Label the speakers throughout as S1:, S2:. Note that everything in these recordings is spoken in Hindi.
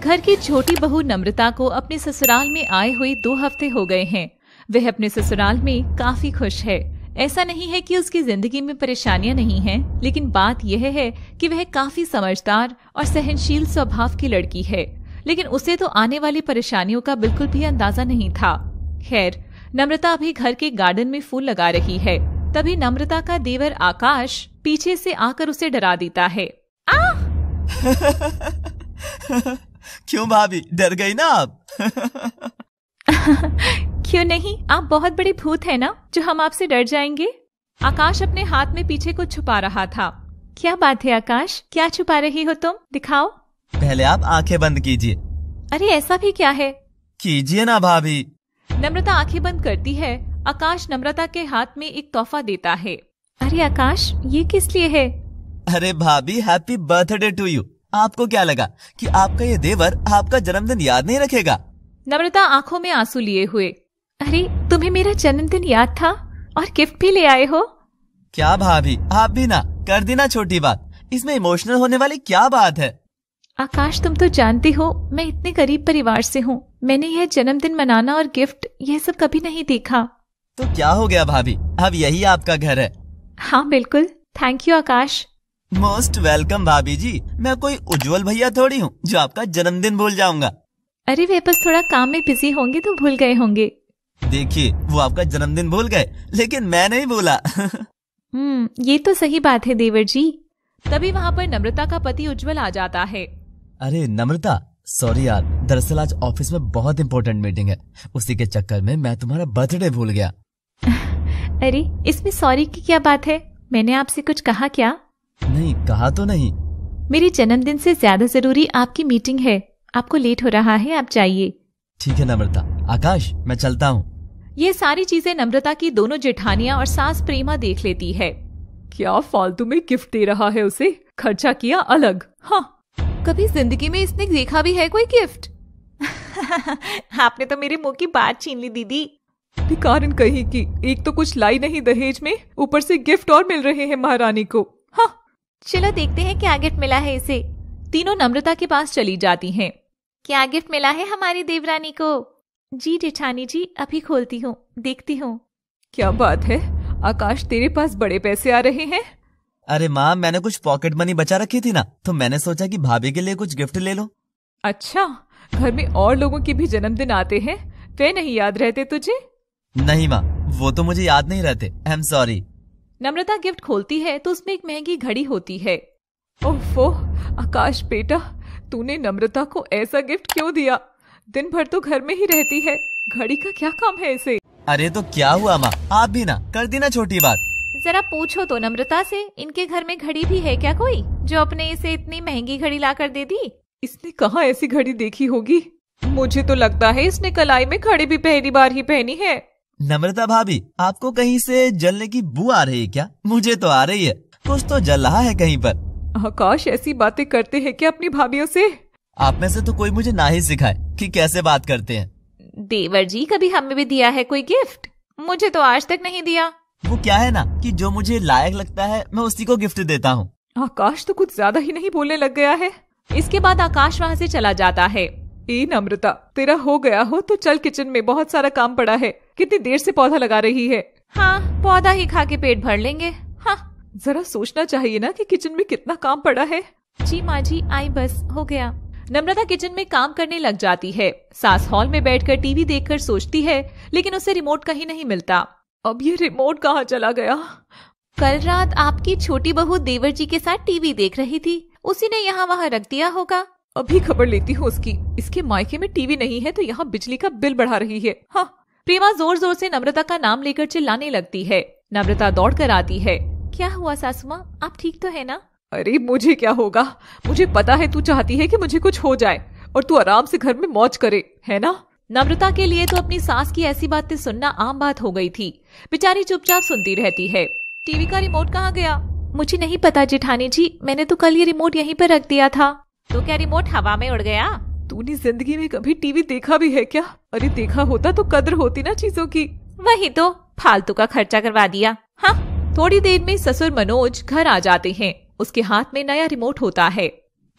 S1: घर की छोटी बहू नम्रता को अपने ससुराल में आए हुए 2 हफ्ते हो गए हैं। वह अपने ससुराल में काफी खुश है। ऐसा नहीं है कि उसकी जिंदगी में परेशानियां नहीं हैं, लेकिन बात यह है कि वह काफी समझदार और सहनशील स्वभाव की लड़की है, लेकिन उसे तो आने वाली परेशानियों का बिल्कुल भी अंदाजा नहीं था। खैर, नम्रता अभी घर के गार्डन में फूल लगा रही है। तभी नम्रता का देवर आकाश पीछे से आकर उसे डरा देता है।
S2: क्यों भाभी, डर गई ना आप?
S1: क्यों नहीं, आप बहुत बड़े भूत है ना जो हम आपसे डर जाएंगे। आकाश अपने हाथ में पीछे कुछ छुपा रहा था। क्या बात है आकाश, क्या छुपा रही हो तुम? दिखाओ।
S2: पहले आप आंखें बंद कीजिए।
S1: अरे ऐसा भी क्या है?
S2: कीजिए ना भाभी।
S1: नम्रता आंखें बंद करती है। आकाश नम्रता के हाथ में एक तोहफा देता है। अरे आकाश, ये किस लिए है?
S2: अरे भाभी, हैप्पी बर्थडे टू यू। आपको क्या लगा कि आपका ये देवर आपका जन्मदिन याद नहीं रखेगा?
S1: नम्रता आंखों में आंसू लिए हुए। अरे तुम्हें मेरा जन्मदिन याद था और गिफ्ट भी ले आए हो?
S2: क्या भाभी, आप भी ना कर दी ना छोटी बात। इसमें इमोशनल होने वाली क्या बात है?
S1: आकाश, तुम तो जानते हो मैं इतने गरीब परिवार से हूँ। मैंने यह जन्मदिन मनाना और गिफ्ट यह सब कभी नहीं देखा।
S2: तो क्या हो गया भाभी, अब यही आपका घर है।
S1: हाँ बिल्कुल, thank you Akash.
S2: Most welcome भाभी जी। मैं कोई उज्जवल भैया थोड़ी हूँ जो आपका जन्मदिन भूल जाऊंगा।
S1: अरे वे बस थोड़ा काम में बिजी होंगे तो भूल गए होंगे।
S2: देखिए, वो आपका जन्मदिन भूल गए, लेकिन मैं नहीं भूला।
S1: ये तो सही बात है देवर जी। तभी वहाँ पर नम्रता का पति उज्जवल आ जाता है।
S2: अरे नम्रता, सॉरी यार, दरअसल आज ऑफिस में बहुत इम्पोर्टेंट मीटिंग है, उसी के चक्कर में मैं तुम्हारा बर्थडे भूल गया।
S1: अरे इसमें सॉरी की क्या बात है? मैंने आपसे कुछ कहा क्या?
S2: नहीं, कहा तो नहीं।
S1: मेरे जन्मदिन से ज्यादा जरूरी आपकी मीटिंग है। आपको लेट हो रहा है, आप जाइए।
S2: ठीक है नम्रता। आकाश, मैं चलता हूँ।
S1: ये सारी चीजें नम्रता की दोनों जेठानियां और सास प्रेमा देख लेती है। क्या फालतू में गिफ्ट दे रहा है उसे, खर्चा किया अलग। हाँ, कभी जिंदगी में इसने देखा भी है कोई गिफ्ट? आपने तो मेरे मुंह की बात छीन ली दीदी। भिखारन कहीं की, एक तो कुछ लाई नहीं दहेज में, ऊपर से गिफ्ट और मिल रहे हैं महारानी को। हाँ, चलो देखते हैं क्या गिफ्ट मिला है इसे। तीनों नम्रता के पास चली जाती हैं। क्या गिफ्ट मिला है हमारी देवरानी को? जी जेठानी जी, अभी खोलती हूँ, देखती हूँ। क्या बात है आकाश, तेरे पास बड़े पैसे आ रहे हैं।
S2: अरे माँ, मैंने कुछ पॉकेट मनी बचा रखी थी ना, तो मैंने सोचा कि भाभी के लिए कुछ गिफ्ट ले लो।
S1: अच्छा, घर में और लोगों के भी जन्मदिन आते हैं, वे नहीं याद रहते तुझे?
S2: नहीं माँ, वो तो मुझे याद नहीं रहते। I am sorry.
S1: Namrata gift खोलती है तो उसमें एक महंगी घड़ी होती है। ओफो आकाश बेटा, तूने नम्रता को ऐसा गिफ्ट क्यों दिया? दिन भर तो घर में ही रहती है, घड़ी का क्या काम है इसे?
S2: अरे तो क्या हुआ माँ, आप भी ना कर दी ना छोटी बात।
S1: जरा पूछो तो नम्रता से, इनके घर में घड़ी भी है क्या कोई जो अपने इसे इतनी महंगी घड़ी ला कर दे दी? इसने कहाँ ऐसी घड़ी देखी होगी? मुझे तो लगता है इसने कलाई में घड़ी भी पहली बार ही पहनी है।
S2: नम्रता भाभी, आपको कहीं से जलने की बू आ रही है क्या? मुझे तो आ रही है, कुछ तो जल रहा है कहीं पर।
S1: आकाश, ऐसी बातें करते हैं क्या अपनी भाभीयों से?
S2: आप में से तो कोई मुझे ना ही सिखाए कि कैसे बात करते हैं।
S1: देवर जी, कभी हमें भी दिया है कोई गिफ्ट? मुझे तो आज तक नहीं दिया।
S2: वो क्या है ना कि जो मुझे लायक लगता है मैं उसी को गिफ्ट देता हूँ।
S1: आकाश तो कुछ ज्यादा ही नहीं बोलने लग गया है। इसके बाद आकाश वहाँ से चला जाता है। ए नम्रता, तेरा हो गया हो तो चल, किचन में बहुत सारा काम पड़ा है। कितनी देर से पौधा लगा रही है? हाँ, पौधा ही खा के पेट भर लेंगे। हाँ, जरा सोचना चाहिए ना कि किचन में कितना काम पड़ा है। जी माँ जी, आई बस हो गया। नम्रता किचन में काम करने लग जाती है। सास हॉल में बैठकर टीवी देखकर सोचती है, लेकिन उसे रिमोट कहीं नहीं मिलता। अब ये रिमोट कहाँ चला गया? कल रात आपकी छोटी बहू देवर जी के साथ टीवी देख रही थी, उसी ने यहाँ वहाँ रख दिया होगा। अभी खबर लेती हूँ उसकी। इसके मायके में टीवी नहीं है तो यहाँ बिजली का बिल बढ़ा रही है। हाँ, प्रेमा जोर जोर से नम्रता का नाम लेकर चिल्लाने लगती है। नम्रता दौड़ कर आती है। क्या हुआ सासू माँ, आप ठीक तो है ना? अरे मुझे क्या होगा, मुझे पता है तू चाहती है कि मुझे कुछ हो जाए और तू आराम से घर में मौज करे, है ना? नम्रता के लिए तो अपनी सास की ऐसी बातें सुनना आम बात हो गई थी। बेचारी चुपचाप सुनती रहती है। टीवी का रिमोट कहाँ गया? मुझे नहीं पता जेठानी जी, मैंने तो कल ये रिमोट यहीं पर रख दिया था। तो क्या रिमोट हवा में उड़ गया? तूने जिंदगी में कभी टीवी देखा भी है क्या? अरे देखा होता तो कदर होती ना चीजों की। वही तो, फालतू का खर्चा करवा दिया। हाँ, थोड़ी देर में ससुर मनोज घर आ जाते हैं। उसके हाथ में नया रिमोट होता है।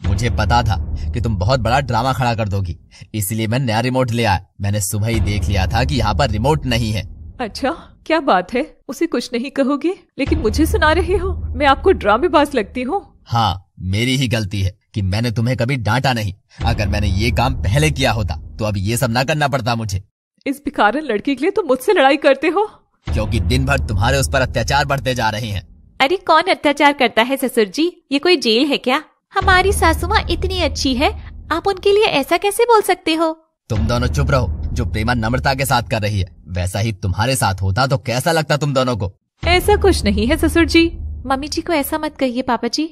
S2: मुझे पता था कि तुम बहुत बड़ा ड्रामा खड़ा कर दोगी, इसलिए मैं नया रिमोट ले आया। मैंने सुबह ही देख लिया था कि यहाँ पर रिमोट नहीं है।
S1: अच्छा, क्या बात है? उसे कुछ नहीं कहोगे लेकिन मुझे सुना रहे हो? मैं आपको ड्रामेबाज लगती हूँ?
S2: हाँ, मेरी ही गलती है कि मैंने तुम्हें कभी डांटा नहीं। अगर मैंने ये काम पहले किया होता तो अब ये सब ना करना पड़ता मुझे।
S1: इस भिखारन लड़के के लिए तुम मुझसे लड़ाई करते हो?
S2: क्योंकि दिन भर तुम्हारे उस पर अत्याचार बढ़ते जा रहे हैं।
S3: अरे कौन अत्याचार करता है ससुर जी? ये कोई जेल है क्या? हमारी सासू माँ इतनी अच्छी है, आप उनके लिए ऐसा कैसे बोल सकते हो?
S2: तुम दोनों चुप रहो। जो प्रेमा नम्रता के साथ कर रही है वैसा ही तुम्हारे साथ होता तो कैसा लगता तुम दोनों को?
S1: ऐसा कुछ नहीं है ससुर जी।
S3: मम्मी जी को ऐसा मत कहिए पापा जी।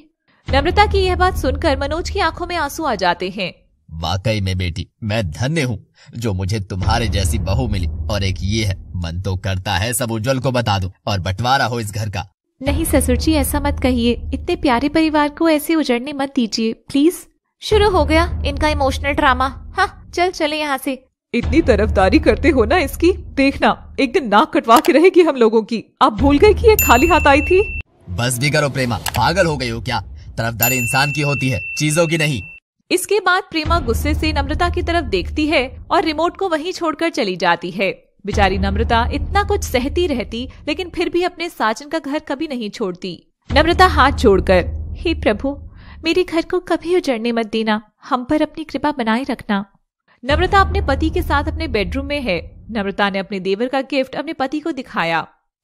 S1: नम्रता की यह बात सुनकर मनोज की आंखों में आंसू आ जाते हैं।
S2: वाकई में बेटी, मैं धन्य हूँ जो मुझे तुम्हारे जैसी बहू मिली। और एक ये है, मन तो करता है सब उज्जवल को बता दूं और बंटवारा हो इस घर का।
S3: नहीं ससुर जी, ऐसा मत कहिए। इतने प्यारे परिवार को ऐसे उजड़ने मत दीजिए प्लीज। शुरू हो गया इनका इमोशनल ड्रामा। हाँ, चले यहाँ से।
S1: इतनी तरफदारी करते हो ना इसकी, देखना एक दिन नाक कटवा के रहेगी हम लोगों की। आप भूल गए कि ये खाली हाथ आई थी?
S2: बस भी करो प्रेमा, पागल हो गई हो क्या? तरफदारी इंसान की होती है, चीजों की नहीं।
S1: इसके बाद प्रेमा गुस्से से नम्रता की तरफ देखती है और रिमोट को वहीं छोड़कर चली जाती है। बेचारी नम्रता इतना कुछ सहती रहती लेकिन फिर भी अपने साजन का घर कभी नहीं छोड़ती। नम्रता हाथ जोड़कर,
S3: हे प्रभु, मेरे घर को कभी उजड़ने मत देना, हम पर अपनी कृपा बनाए रखना।
S1: नम्रता अपने पति के साथ अपने बेडरूम में है। नम्रता ने अपने देवर का गिफ्ट अपने पति को दिखाया।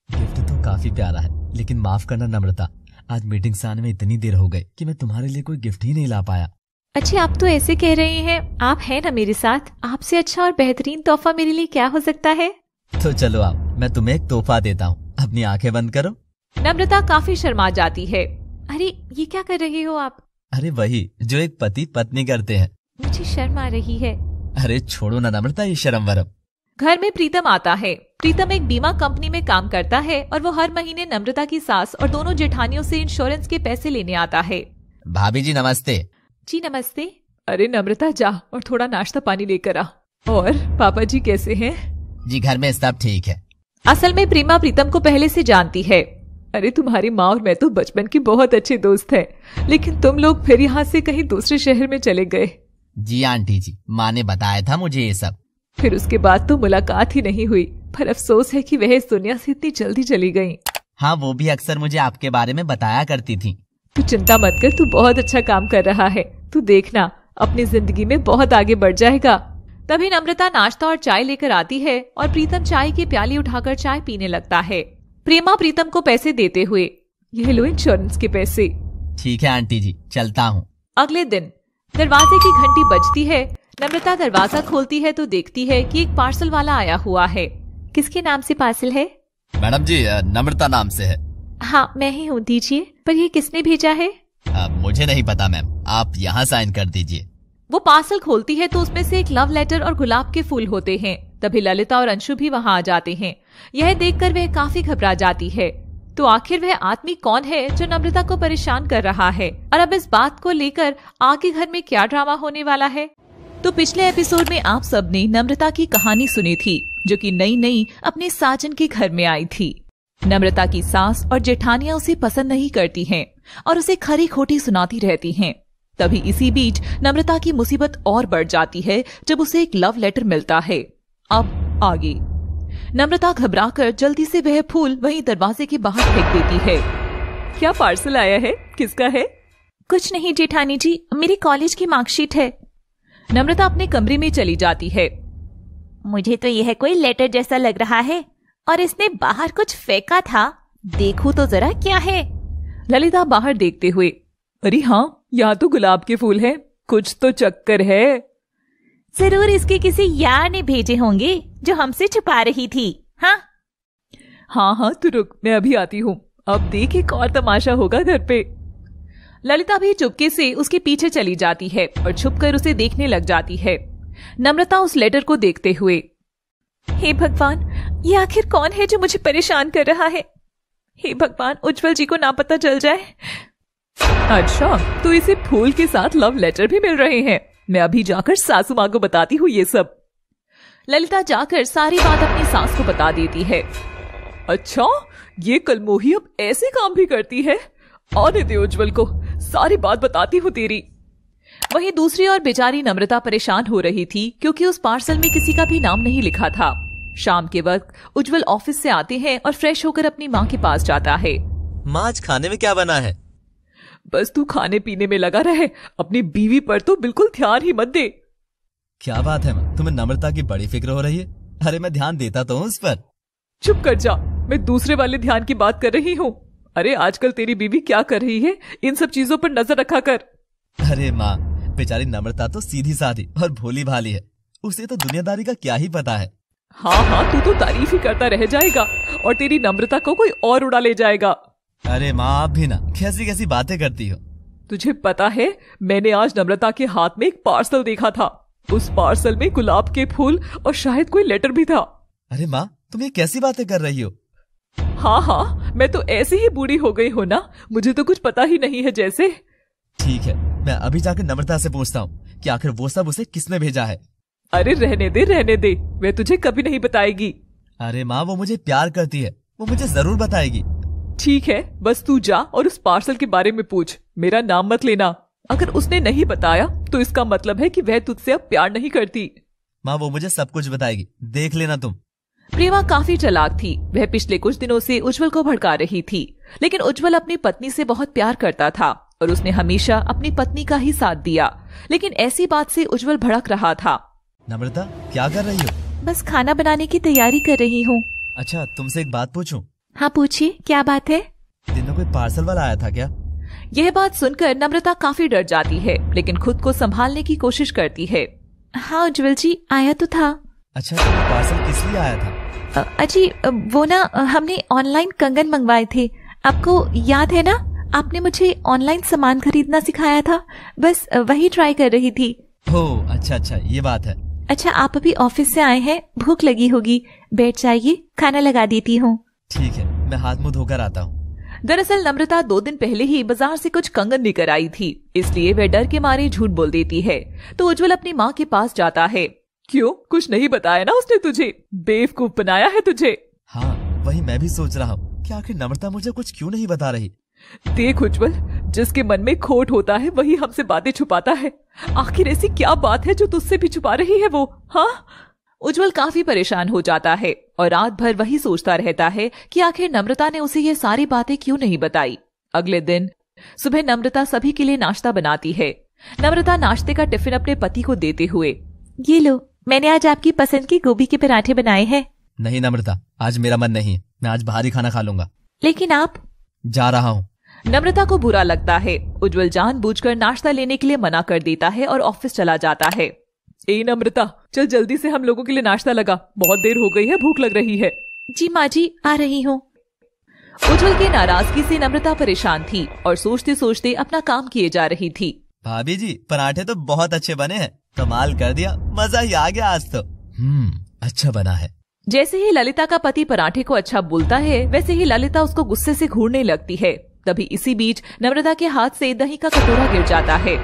S2: गिफ्ट तो काफी प्यारा है, लेकिन माफ करना नम्रता, आज मीटिंग से आने में इतनी देर हो गई कि मैं तुम्हारे लिए कोई गिफ्ट ही नहीं ला पाया।
S3: अच्छा, आप तो ऐसे कह रहे हैं, आप हैं ना मेरे साथ। आपसे अच्छा और बेहतरीन तोहफा मेरे लिए क्या हो सकता है?
S2: तो चलो आओ, मैं तुम्हें एक तोहफा देता हूँ। अपनी आंखें बंद करो।
S1: नम्रता काफी शर्मा जाती है।
S3: अरे ये क्या कर रहे हो आप?
S2: अरे वही जो एक पति पत्नी करते हैं।
S3: मुझे शर्म आ रही है।
S2: अरे छोड़ो ना नम्रता ये शर्म वरम।
S1: घर में प्रीतम आता है। प्रीतम एक बीमा कंपनी में काम करता है और वो हर महीने नम्रता की सास और दोनों जेठानियों से इंश्योरेंस के पैसे लेने आता है।
S2: भाभी जी नमस्ते।
S3: जी नमस्ते।
S1: अरे नम्रता जा और थोड़ा नाश्ता पानी लेकर आ। और पापा जी कैसे हैं?
S2: जी घर में सब ठीक है।
S1: असल में प्रेमा प्रीतम को पहले से जानती है। अरे तुम्हारी माँ और मैं तो बचपन की बहुत अच्छे दोस्त हैं, लेकिन तुम लोग फिर यहाँ से कहीं दूसरे शहर में चले गए।
S2: जी आंटी जी, माँ ने बताया था मुझे ये सब।
S1: फिर उसके बाद तो मुलाकात ही नहीं हुई, पर अफसोस है कि वह इस दुनिया से इतनी जल्दी चली गयी।
S2: हाँ, वो भी अक्सर मुझे आपके बारे में बताया करती थी।
S1: तू चिंता मत कर, तू बहुत अच्छा काम कर रहा है। तू देखना अपनी जिंदगी में बहुत आगे बढ़ जाएगा। तभी नम्रता नाश्ता और चाय लेकर आती है और प्रीतम चाय की प्याली उठाकर चाय पीने लगता है। प्रेमा प्रीतम को पैसे देते हुए, यह लो इंश्योरेंस के पैसे।
S2: ठीक है आंटी जी, चलता हूँ।
S1: अगले दिन दरवाजे की घंटी बजती है। नम्रता दरवाजा खोलती है तो देखती है कि एक पार्सल वाला आया हुआ है।
S3: किसके नाम से पार्सल है?
S2: मैडम जी, नम्रता नाम से है।
S3: हाँ मैं ही हूँ, दीजिए। पर ये किसने भेजा है?
S2: मुझे नहीं पता मैम, आप यहाँ साइन कर दीजिए।
S1: वो पार्सल खोलती है तो उसमें से एक लव लेटर और गुलाब के फूल होते हैं। तभी ललिता और अंशु भी वहाँ आ जाते हैं। यह देखकर वह काफी घबरा जाती है। तो आखिर वह आदमी कौन है जो नम्रता को परेशान कर रहा है, और अब इस बात को लेकर आगे घर में क्या ड्रामा होने वाला है? तो पिछले एपिसोड में आप सबने नम्रता की कहानी सुनी थी, जो कि नई अपने साजन के घर में आई थी। नम्रता की सास और जेठानियां उसे पसंद नहीं करती हैं और उसे खरी खोटी सुनाती रहती हैं। तभी इसी बीच नम्रता की मुसीबत और बढ़ जाती है जब उसे एक लव लेटर मिलता है। अब आगे नम्रता घबराकर जल्दी से वह फूल वहीं दरवाजे के बाहर फेंक देती है। क्या पार्सल आया है? किसका है?
S3: कुछ नहीं जेठानी जी, मेरी कॉलेज की मार्कशीट है।
S1: नम्रता अपने कमरे में चली जाती है।
S3: मुझे तो यह कोई लेटर जैसा लग रहा है और इसने बाहर कुछ फेंका था। देखूं तो जरा क्या है।
S1: ललिता बाहर देखते हुए, अरे हाँ, यहाँ तो गुलाब के फूल हैं, कुछ तो चक्कर है।
S3: जरूर इसके किसी यार ने भेजे होंगे जो हमसे छुपा रही थी।
S1: हाँ, तू रुक, मैं अभी आती हूँ। अब देख एक और तमाशा होगा घर पे। ललिता भी चुपके से उसके पीछे चली जाती है और छुपकर उसे देखने लग जाती है। नम्रता उस लेटर को देखते हुए,
S3: हे भगवान, ये आखिर कौन है जो मुझे परेशान कर रहा है? हे भगवान, उज्जवल जी को ना पता चल जाए।
S1: अच्छा, तो इसे फूल के साथ लव लेटर भी मिल रहे हैं। मैं अभी जाकर सासू माँ को बताती हूँ ये सब। ललिता जाकर सारी बात अपनी सास को बता देती है। अच्छा, ये कलमोही अब ऐसे काम भी करती है। आने दे उज्जवल को, सारी बात बताती हूँ तेरी। वहीं दूसरी ओर बेचारी नम्रता परेशान हो रही थी क्योंकि उस पार्सल में किसी का भी नाम नहीं लिखा था। शाम के वक्त उज्जवल ऑफिस से आते हैं और फ्रेश होकर अपनी माँ के पास जाता है।
S2: माँ, आज खाने में क्या बना है?
S1: बस तू खाने पीने में लगा रहे, अपनी बीवी पर तो बिल्कुल ध्यान ही मत दे।
S2: क्या बात है माँ, तुम्हें नम्रता की बड़ी फिक्र हो रही है? अरे मैं ध्यान देता तो हूँ उस पर।
S1: चुप कर जा, मैं दूसरे वाले ध्यान की बात कर रही हूँ। अरे आजकल तेरी बीवी क्या कर रही है, इन सब चीजों पर नजर रखा कर।
S2: अरे माँ, बेचारी नम्रता तो सीधी साधी और भोली भाली है, उसे तो दुनियादारी का क्या ही पता है।
S1: हाँ, तू तो तारीफ ही करता रह जाएगा और तेरी नम्रता को कोई और उड़ा ले जाएगा।
S2: अरे माँ, आप भी ना कैसी कैसी बातें करती हो।
S1: तुझे पता है, मैंने आज नम्रता के हाथ में एक पार्सल देखा था। उस पार्सल में गुलाब के फूल और शायद कोई लेटर भी था।
S2: अरे माँ, तुम ये कैसी बातें कर रही हो?
S1: हाँ, मैं तो ऐसे ही बूढ़ी हो गई हूँ ना, मुझे तो कुछ पता ही नहीं है जैसे।
S2: ठीक है, मैं अभी जाकर नम्रता से पूछता हूँ कि आखिर वो सब उसे किसने भेजा है।
S1: अरे रहने दे, वे तुझे कभी नहीं बताएगी।
S2: अरे माँ, वो मुझे प्यार करती है, वो मुझे जरूर बताएगी।
S1: ठीक है, बस तू जा और उस पार्सल के बारे में पूछ, मेरा नाम मत लेना। अगर उसने नहीं बताया तो इसका मतलब है कि वह तुझसे अब प्यार नहीं करती।
S2: माँ, वो मुझे सब कुछ बताएगी, देख लेना तुम।
S1: प्रेमा काफी चालाक थी। वह पिछले कुछ दिनों से उज्जवल को भड़का रही थी, लेकिन उज्जवल अपनी पत्नी से बहुत प्यार करता था और उसने हमेशा अपनी पत्नी का ही साथ दिया। लेकिन ऐसी बात से उज्जवल भड़क रहा था।
S2: नम्रता, क्या कर रही हो?
S3: बस खाना बनाने की तैयारी कर रही हूँ।
S2: अच्छा, तुमसे एक बात पूछूं?
S3: हाँ पूछिए, क्या बात है?
S2: दिन में कोई पार्सल वाला आया था क्या?
S1: यह बात सुनकर नम्रता काफी डर जाती है, लेकिन खुद को संभालने की कोशिश करती है।
S3: हाँ उज्जवल जी, आया तो था।
S2: अच्छा, तो पार्सल किस लिए आया था?
S3: अजी वो ना, हमने ऑनलाइन कंगन मंगवाए थे, आपको याद है ना? आपने मुझे ऑनलाइन सामान खरीदना सिखाया था, बस वही ट्राई कर रही थी।
S2: ओह अच्छा, ये बात है।
S3: अच्छा, आप अभी ऑफिस से आए हैं, भूख लगी होगी, बैठ जाइए, खाना लगा देती हूँ।
S2: ठीक है, मैं हाथ मुंह धोकर आता हूँ।
S1: दरअसल नम्रता 2 दिन पहले ही बाजार से कुछ कंगन लेकर आई थी, इसलिए वह डर के मारे झूठ बोल देती है। तो उज्जवल अपनी माँ के पास जाता है। क्यों, कुछ नहीं बताया ना उसने तुझे? बेवकूफ बनाया है तुझे।
S2: हाँ, वही मैं भी सोच रहा हूँ कि आखिर नम्रता मुझे कुछ क्यों नहीं बता रही।
S1: देख उज्जवल, जिसके मन में खोट होता है वही हमसे बातें छुपाता है। आखिर ऐसी क्या बात है जो तुझसे भी छुपा रही है वो? हाँ, उज्जवल काफी परेशान हो जाता है और रात भर वही सोचता रहता है कि आखिर नम्रता ने उसे ये सारी बातें क्यों नहीं बताई। अगले दिन सुबह नम्रता सभी के लिए नाश्ता बनाती है। नम्रता नाश्ते का टिफिन अपने पति को देते हुए,
S3: ये लो, मैंने आज आपकी पसंद के गोभी के पराठे बनाए हैं।
S2: नहीं नम्रता, आज मेरा मन नहीं है, मैं आज बाहर ही खाना खा लूंगा।
S3: लेकिन आप?
S2: जा रहा हूँ।
S1: नम्रता को बुरा लगता है। उज्जवल जानबूझकर नाश्ता लेने के लिए मना कर देता है और ऑफिस चला जाता है। ए नम्रता, चल जल्दी से हम लोगों के लिए नाश्ता लगा, बहुत देर हो गई है, भूख लग रही है।
S3: जी माँ जी, आ रही हूँ।
S1: उज्जवल की नाराजगी से नम्रता परेशान थी और सोचते सोचते अपना काम किए जा रही थी।
S2: भाभी जी, पराठे तो बहुत अच्छे बने हैं, कमाल कर दिया, मजा ही आ गया आज तो। अच्छा बना है।
S1: जैसे ही ललिता का पति पराठे को अच्छा बोलता है, वैसे ही ललिता उसको गुस्से से घूरने लगती है। तभी इसी बीच नम्रता के हाथ से दही का कटोरा गिर जाता है।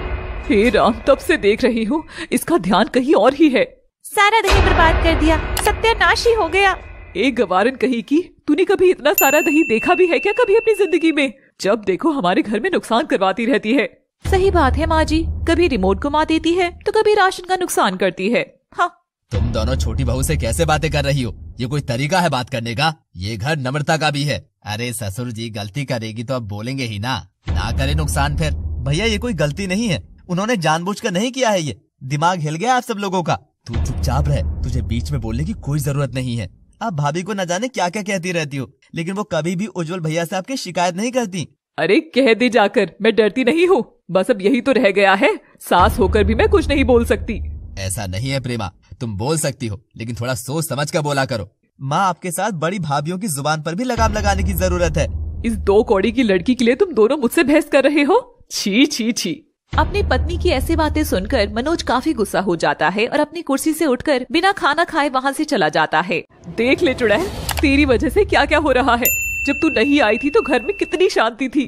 S1: हे राम, तब से देख रही हूँ, इसका ध्यान कहीं और ही है।
S3: सारा दही बर्बाद कर दिया, सत्यानाश ही हो गया।
S1: एक गवारन कहीं की, तूने कभी इतना सारा दही देखा भी है क्या कभी अपनी जिंदगी में? जब देखो हमारे घर में नुकसान करवाती रहती है। सही बात है माँ जी, कभी रिमोट घुमा देती है तो कभी राशन का नुकसान करती है। हाँ,
S2: तुम दोनों छोटी बहू से कैसे बातें कर रही हो? ये कोई तरीका है बात करने का? ये घर नम्रता का भी है। अरे ससुर जी, गलती करेगी तो अब बोलेंगे ही ना करे नुकसान फिर। भैया, ये कोई गलती नहीं है, उन्होंने जानबूझकर नहीं किया है, ये दिमाग हिल गया आप सब लोगों का। तू चुपचाप रह, तुझे बीच में बोलने की कोई जरूरत नहीं है। आप भाभी को न जाने क्या क्या कहती रहती हो, लेकिन वो कभी भी उज्जवल भैया से आपकी शिकायत नहीं करती।
S1: अरे कह दे जाकर, मैं डरती नहीं हूँ, बस अब यही तो रह गया है, सास होकर भी मैं कुछ नहीं बोल सकती।
S2: ऐसा नहीं है प्रेमा, तुम बोल सकती हो, लेकिन थोड़ा सोच समझ कर बोला करो। माँ, आपके साथ बड़ी भाभीियों की जुबान पर भी लगाम लगाने की जरूरत है।
S1: इस 2 कौड़ी की लड़की के लिए तुम दोनों मुझसे बहस कर रहे हो? छी छी छी। अपनी पत्नी की ऐसी बातें सुनकर मनोज काफी गुस्सा हो जाता है और अपनी कुर्सी से उठकर बिना खाना खाए वहाँ से चला जाता है। देख ले चुड़ैल, तेरी वजह से क्या क्या हो रहा है। जब तू नहीं आई थी तो घर में कितनी शांति थी।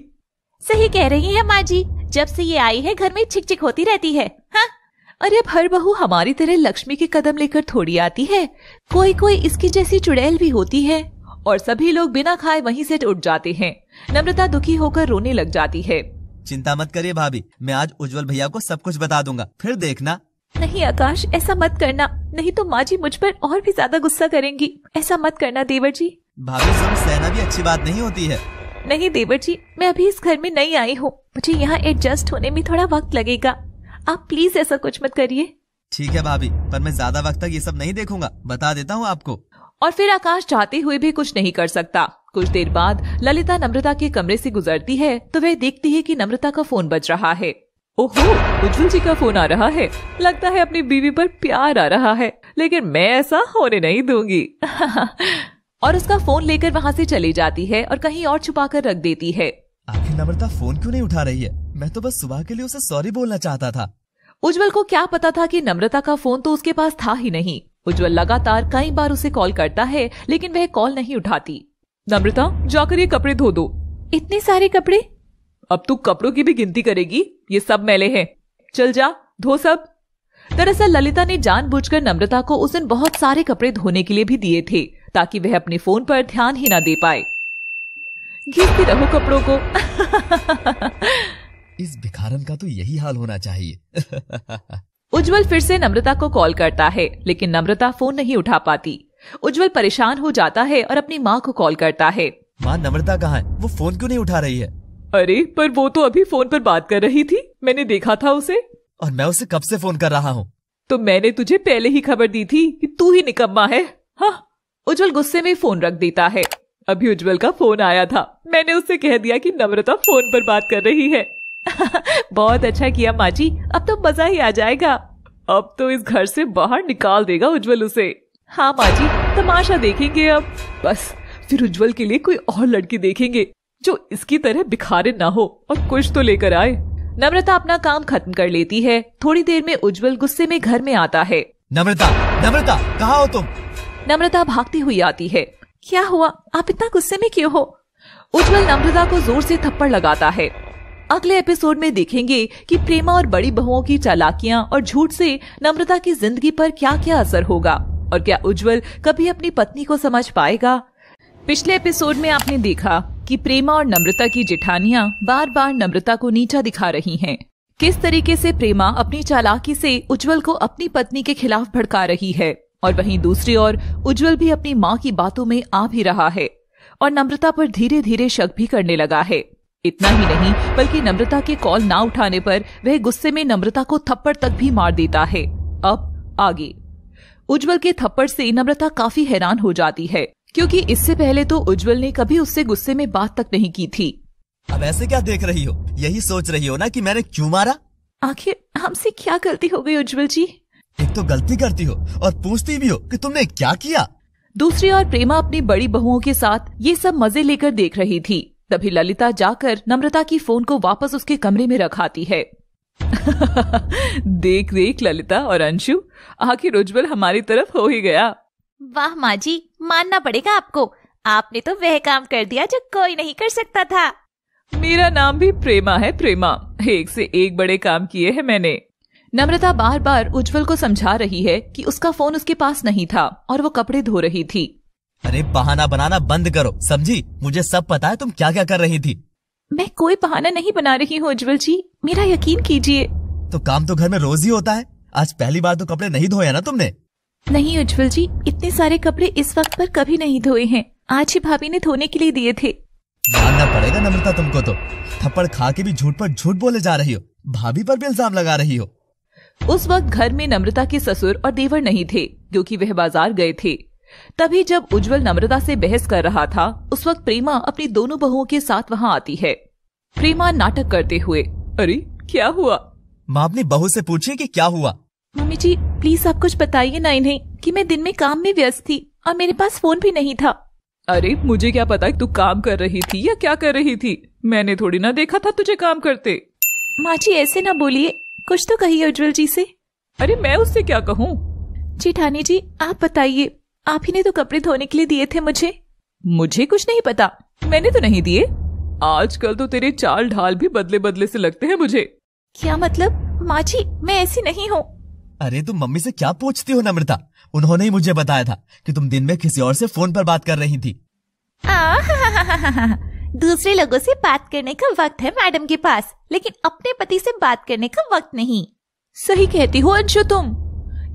S3: सही कह रही है माँ जी, जब से ये आई है घर में चिक चिक होती रहती है। हाँ?
S1: अरे अब हर बहू हमारी तरह लक्ष्मी के कदम लेकर थोड़ी आती है, कोई कोई इसकी जैसी चुड़ैल भी होती है। और सभी लोग बिना खाए वहीं से उठ जाते हैं। नम्रता दुखी होकर रोने लग जाती है।
S2: चिंता मत करिए भाभी, मैं आज उज्जवल भैया को सब कुछ बता दूंगा, फिर देखना।
S3: नहीं आकाश, ऐसा मत करना, नहीं तो माँ जी मुझ पर और भी ज्यादा गुस्सा करेंगी। ऐसा मत करना देवर जी।
S2: भाभी जुल्म सहना भी अच्छी बात नहीं होती है।
S3: नहीं देवर जी, मैं अभी इस घर में नई आई हूँ, मुझे यहाँ एडजस्ट होने में थोड़ा वक्त लगेगा। आप प्लीज ऐसा कुछ मत करिए।
S2: ठीक है भाभी, पर मैं ज्यादा वक्त तक ये सब नहीं देखूंगा, बता देता हूँ आपको।
S1: और फिर आकाश चाहते हुए भी कुछ नहीं कर सकता। कुछ देर बाद ललिता नम्रता के कमरे से गुजरती है तो वह देखती है कि नम्रता का फोन बज रहा है। ओहो, उज्जवल जी का फोन आ रहा है। लगता है अपनी बीवी पर प्यार आ रहा है, लेकिन मैं ऐसा होने नहीं दूंगी। और उसका फोन लेकर वहाँ से चली जाती है और कहीं और छुपा कर रख देती है।
S2: आखिर नम्रता फोन क्यों नहीं उठा रही है? मैं तो बस सुबह के लिए उसे सॉरी बोलना चाहता था।
S1: उज्जवल को क्या पता था कि नम्रता का फोन तो उसके पास था ही नहीं। उज्जवल लगातार कई बार उसे कॉल करता है, लेकिन वह कॉल नहीं उठाती। नम्रता, जाकर ये कपड़े धो दो।
S3: इतने सारे कपड़े?
S1: अब तू कपड़ों की भी गिनती करेगी? ये सब मैले हैं। चल जा, धो सब। दरअसल ललिता ने जानबूझकर नम्रता को उस दिन बहुत सारे कपड़े धोने के लिए भी दिए थे, ताकि वह अपने फोन पर ध्यान ही ना दे पाए। घिसती रहो कपड़ों को।
S2: इस भिखारन का तो यही हाल होना चाहिए।
S1: उज्जवल फिर से नम्रता को कॉल करता है, लेकिन नम्रता फोन नहीं उठा पाती। उज्जवल परेशान हो जाता है और अपनी माँ को कॉल करता है।
S2: माँ, नम्रता कहाँ है? वो फोन क्यों नहीं उठा रही है?
S1: अरे पर वो तो अभी फोन पर बात कर रही थी, मैंने देखा था उसे।
S2: और मैं उसे कब से फोन कर रहा हूँ?
S1: तो मैंने तुझे पहले ही खबर दी थी कि तू ही निकम्मा है। हाँ। उज्जवल गुस्से में फोन रख देता है। अभी उज्जवल का फोन आया था, मैंने उससे कह दिया कि नम्रता फोन पर बात कर रही है। बहुत अच्छा किया माँ जी, अब तो मजा ही आ जाएगा। अब तो इस घर से बाहर निकाल देगा उज्जवल उसे। हाँ माँ जी, तमाशा देखेंगे अब। बस फिर उज्जवल के लिए कोई और लड़की देखेंगे जो इसकी तरह भिखारिन ना हो और कुछ तो लेकर आए। नम्रता अपना काम खत्म कर लेती है। थोड़ी देर में उज्जवल गुस्से में घर में आता है।
S2: नम्रता, नम्रता, कहाँ हो तुम?
S1: नम्रता भागती हुई आती है।
S3: क्या हुआ? आप इतना गुस्से में क्यों हो?
S1: उज्जवल नम्रता को जोर से थप्पड़ लगाता है। अगले एपिसोड में देखेंगे कि प्रेमा और बड़ी बहुओं की चालाकियां और झूठ से नम्रता की जिंदगी पर क्या क्या असर होगा, और क्या उज्जवल कभी अपनी पत्नी को समझ पाएगा। पिछले एपिसोड में आपने देखा कि प्रेमा और नम्रता की जेठानियां बार बार नम्रता को नीचा दिखा रही हैं। किस तरीके से प्रेमा अपनी चालाकी से उज्जवल को अपनी पत्नी के खिलाफ भड़का रही है, और वहीं दूसरी ओर उज्जवल भी अपनी माँ की बातों में आ भी रहा है और नम्रता पर धीरे धीरे शक भी करने लगा है। इतना ही नहीं, बल्कि नम्रता के कॉल ना उठाने पर वह गुस्से में नम्रता को थप्पड़ तक भी मार देता है। अब आगे उज्जवल के थप्पड़ से नम्रता काफी हैरान हो जाती है, क्योंकि इससे पहले तो उज्जवल ने कभी उससे गुस्से में बात तक नहीं की थी।
S2: अब ऐसे क्या देख रही हो? यही सोच रही हो ना कि मैंने क्यों मारा?
S3: आखिर हमसे क्या गलती हो गई उज्जवल जी?
S2: एक तो गलती करती हो और पूछती भी हो कि तुमने क्या किया।
S1: दूसरी ओर प्रेमा अपनी बड़ी बहुओं के साथ ये सब मजे लेकर देख रही थी। तभी ललिता जाकर नम्रता की फोन को वापस उसके कमरे में रखाती है। देख देख ललिता और अंशु, आखिर उज्जवल हमारी तरफ हो ही गया।
S3: वाह माँ जी, मानना पड़ेगा आपको, आपने तो वह काम कर दिया जो कोई नहीं कर सकता था।
S1: मेरा नाम भी प्रेमा है, प्रेमा। एक से एक बड़े काम किए हैं मैंने। नम्रता बार बार उज्जवल को समझा रही है कि उसका फोन उसके पास नहीं था और वो कपड़े धो रही थी।
S2: अरे बहाना बनाना बंद करो, समझी? मुझे सब पता है तुम क्या क्या कर रही थी।
S3: मैं कोई बहाना नहीं बना रही हूँ उज्जवल जी, मेरा यकीन कीजिए।
S2: तो काम तो घर में रोज ही होता है, आज पहली बार तो कपड़े नहीं धोए ना तुमने?
S3: नहीं उज्जवल जी, इतने सारे कपड़े इस वक्त पर कभी नहीं धोए हैं, आज ही भाभी ने धोने के लिए दिए थे।
S2: मानना पड़ेगा नम्रता तुमको तो, थप्पड़ खा के भी झूठ पर झूठ बोले जा रही हो, भाभी पर भी इल्जाम लगा रही हो।
S1: उस वक्त घर में नम्रता के ससुर और देवर नहीं थे, क्योंकि वह बाजार गए थे। तभी जब उज्जवल नम्रता से बहस कर रहा था, उस वक्त प्रेमा अपनी दोनों बहुओं के साथ वहाँ आती है। प्रेमा नाटक करते हुए, अरे क्या हुआ?
S2: माँ अपनी बहू से पूछिए कि क्या हुआ।
S3: मम्मी जी प्लीज आप कुछ बताइए ना इन्हें कि मैं दिन में काम में व्यस्त थी और मेरे पास फोन भी नहीं था।
S1: अरे मुझे क्या पता तू काम कर रही थी या क्या कर रही थी, मैंने थोड़ी ना देखा था तुझे काम करते।
S3: माँ जी ऐसे ना बोलिए, कुछ तो कहिए उज्जवल जी से।
S1: अरे मैं उससे क्या कहूँ?
S3: जेठानी जी आप बताइए, आप ही ने तो कपड़े धोने के लिए दिए थे मुझे।
S1: मुझे कुछ नहीं पता, मैंने तो नहीं दिए। आजकल तो तेरे चाल ढाल भी बदले बदले से लगते हैं मुझे।
S3: क्या मतलब? माँ जी मैं ऐसी नहीं हूँ।
S2: अरे तुम मम्मी से क्या पूछती हो नम्रता? उन्होंने ही मुझे बताया था कि तुम दिन में किसी और से फोन पर बात कर रही थी।
S3: दूसरे लोगों से बात करने का वक्त है मैडम के पास, लेकिन अपने पति से बात करने का वक्त नहीं।
S1: सही कहती हो अंशु तुम।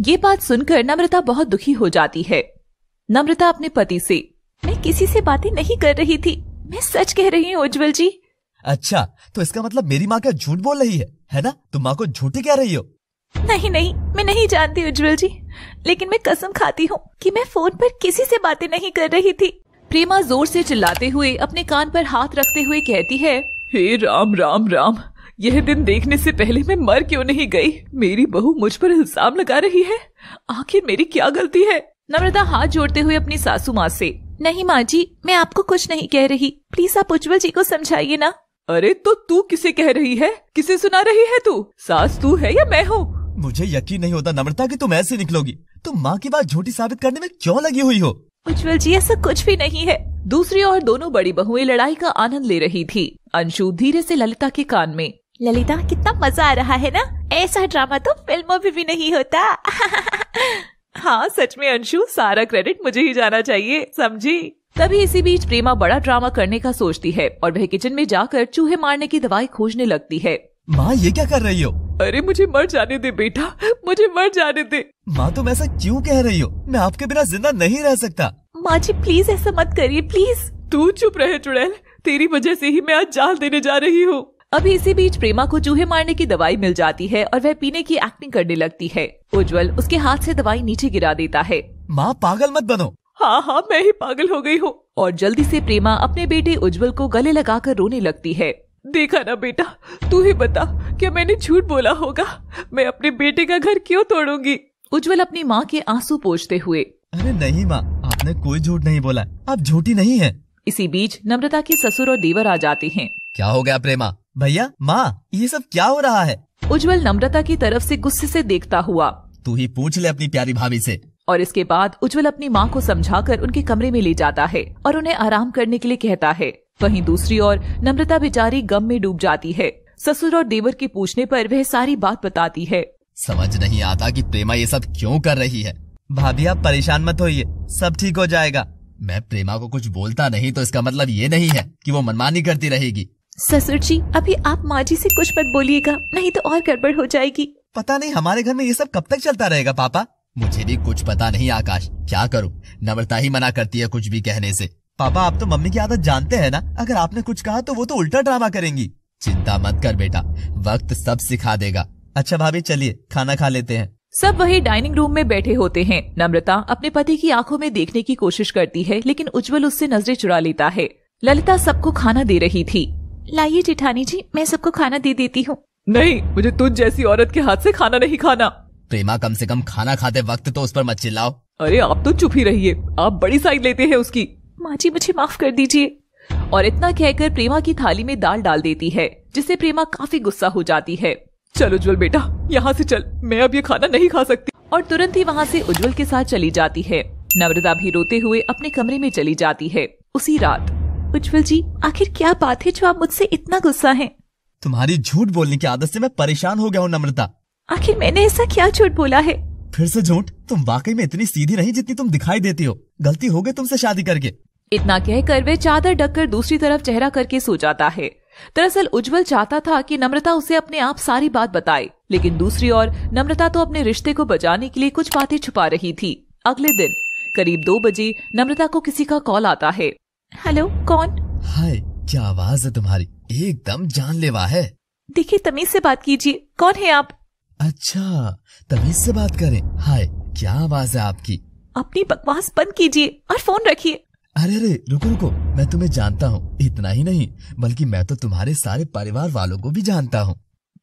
S1: ये बात सुनकर नम्रता बहुत दुखी हो जाती है। नम्रता अपने पति से,
S3: मैं किसी से बातें नहीं कर रही थी, मैं सच कह रही हूँ उज्जवल जी।
S2: अच्छा, तो इसका मतलब मेरी माँ क्या झूठ बोल रही है ना? तुम माँ को झूठी कह रही हो?
S3: नहीं नहीं, मैं नहीं जानती उज्जवल जी, लेकिन मैं कसम खाती हूँ कि मैं फोन पर किसी से बातें नहीं कर रही थी।
S1: प्रेमा जोर से चिल्लाते हुए अपने कान पर हाथ रखते हुए कहती है, हे राम राम राम, यह दिन देखने से पहले मैं मर क्यों नहीं गई? मेरी बहू मुझ पर इल्जाम लगा रही है, आखिर मेरी क्या गलती है? नम्रता हाथ जोड़ते हुए अपनी सासू माँ से,
S3: नहीं माँ जी, मैं आपको कुछ नहीं कह रही, प्लीज आप उज्जवल जी को समझाइए ना।
S1: अरे तो तू किसे कह रही है? किसे सुना रही है तू? सास तू है या मैं हूँ?
S2: मुझे यकीन नहीं होता नम्रता कि तुम ऐसे निकलोगी। तुम माँ की बात झूठी साबित करने में क्यों लगी हुई हो?
S3: उज्जवल जी ऐसा कुछ भी नहीं है।
S1: दूसरी ओर दोनों बड़ी बहुएं लड़ाई का आनंद ले रही थी। अंशु धीरे से ललिता के कान में,
S3: ललिता कितना मजा आ रहा है ना, ऐसा ड्रामा तो फिल्मों में भी नहीं होता।
S1: हाँ सच में अंशु, सारा क्रेडिट मुझे ही जाना चाहिए, समझी? तभी इसी बीच प्रेमा बड़ा ड्रामा करने का सोचती है और वह किचन में जाकर चूहे मारने की दवाई खोजने लगती है।
S2: माँ ये क्या कर रही हो?
S1: अरे मुझे मर जाने दे बेटा, मुझे मर जाने दे।
S2: माँ तुम ऐसा क्यों कह रही हो? मैं आपके बिना जिंदा नहीं रह सकता।
S3: माँ जी प्लीज ऐसा मत करिए प्लीज।
S1: तू चुप रहे चुड़ैल, तेरी वजह से ही मैं आज जान देने जा रही हूँ। अभी इसी बीच प्रेमा को चूहे मारने की दवाई मिल जाती है और वह पीने की एक्टिंग करने लगती है। उज्जवल उसके हाथ से दवाई नीचे गिरा देता है।
S2: माँ पागल मत बनो।
S1: हाँ मैं ही पागल हो गई हूँ। और जल्दी से प्रेमा अपने बेटे उज्जवल को गले लगाकर रोने लगती है। देखा ना बेटा, तू ही बता, क्या मैंने झूठ बोला होगा? मैं अपने बेटे का घर क्यों तोड़ूंगी? उज्जवल अपनी माँ के आंसू पोंछते हुए,
S2: अरे नहीं माँ, आपने कोई झूठ नहीं बोला, आप झूठी नहीं है।
S1: इसी बीच नम्रता के ससुर और देवर आ जाते हैं।
S2: क्या हो गया प्रेमा? भैया माँ, ये सब क्या हो रहा है?
S1: उज्जवल नम्रता की तरफ से गुस्से से देखता हुआ,
S2: तू ही पूछ ले अपनी प्यारी भाभी से।
S1: और इसके बाद उज्जवल अपनी माँ को समझाकर उनके कमरे में ले जाता है और उन्हें आराम करने के लिए कहता है। वहीं दूसरी ओर नम्रता बेचारी गम में डूब जाती है। ससुर और देवर के पूछने पर वह सारी बात बताती है।
S2: समझ नहीं आता कि प्रेमा ये सब क्यों कर रही है। भाभी आप परेशान मत होइए, सब ठीक हो जाएगा। मैं प्रेमा को कुछ बोलता नहीं तो इसका मतलब ये नहीं है कि वो मनमानी करती रहेगी।
S3: ससुर जी अभी आप माँ जी से कुछ मत बोलिएगा, नहीं तो और गड़बड़ हो जाएगी।
S2: पता नहीं हमारे घर में ये सब कब तक चलता रहेगा पापा। मुझे भी कुछ पता नहीं आकाश, क्या करूं? नम्रता ही मना करती है कुछ भी कहने से। पापा आप तो मम्मी की आदत जानते हैं ना, अगर आपने कुछ कहा तो वो तो उल्टा ड्रामा करेंगी। चिंता मत कर बेटा, वक्त सब सिखा देगा। अच्छा भाभी चलिए खाना खा लेते हैं।
S1: सब वही डाइनिंग रूम में बैठे होते हैं। नम्रता अपने पति की आंखों में देखने की कोशिश करती है, लेकिन उज्जवल उससे नजरें चुरा लेता है। ललिता सबको खाना दे रही थी।
S3: लाइए जेठानी जी, मैं सबको खाना दे देती हूँ।
S1: नहीं, मुझे तुझ जैसी औरत के हाथ से खाना नहीं खाना।
S2: प्रेमा कम से कम खाना खाते वक्त तो उस पर मत चिल्लाओ।
S1: अरे आप तो चुप ही रहिए, आप बड़ी साइड लेते हैं उसकी।
S3: माँ जी मुझे माफ कर दीजिए।
S1: और इतना कहकर प्रेमा की थाली में दाल डाल देती है, जिससे प्रेमा काफी गुस्सा हो जाती है। चल उज्जवल बेटा, यहाँ से चल, मैं अब ये खाना नहीं खा सकती। और तुरंत ही वहाँ से उज्जवल के साथ चली जाती है। नम्रता भी रोते हुए अपने कमरे में चली जाती है। उसी रात,
S3: उज्जवल जी आखिर क्या बात है जो आप मुझसे इतना गुस्सा हैं?
S2: तुम्हारी झूठ बोलने की आदत से मैं परेशान हो गया हूँ नम्रता।
S3: आखिर मैंने ऐसा क्या झूठ बोला है?
S2: फिर से झूठ? तुम वाकई में इतनी सीधी नहीं जितनी तुम दिखाई देती हो। गलती हो गई तुमसे शादी करके।
S1: इतना कहकर वे चादर ढककर दूसरी तरफ चेहरा करके सो जाता है। दरअसल उज्जवल चाहता था कि नम्रता उसे अपने आप सारी बात बताए, लेकिन दूसरी ओर नम्रता तो अपने रिश्ते को बचाने के लिए कुछ बातें छुपा रही थी। अगले दिन करीब 2 बजे नम्रता को किसी का कॉल आता है।
S3: हेलो, कौन?
S2: हाय, क्या आवाज है तुम्हारी, एकदम जानलेवा है।
S3: देखिए तमीज से बात कीजिए, कौन है आप?
S2: अच्छा, तमीज से बात करें। हाय, क्या आवाज है आपकी?
S3: अपनी बकवास बंद कीजिए और फोन रखिए।
S2: अरे अरे रुको रुको, मैं तुम्हें जानता हूँ। इतना ही नहीं बल्कि मैं तो तुम्हारे सारे परिवार वालों को भी जानता हूँ।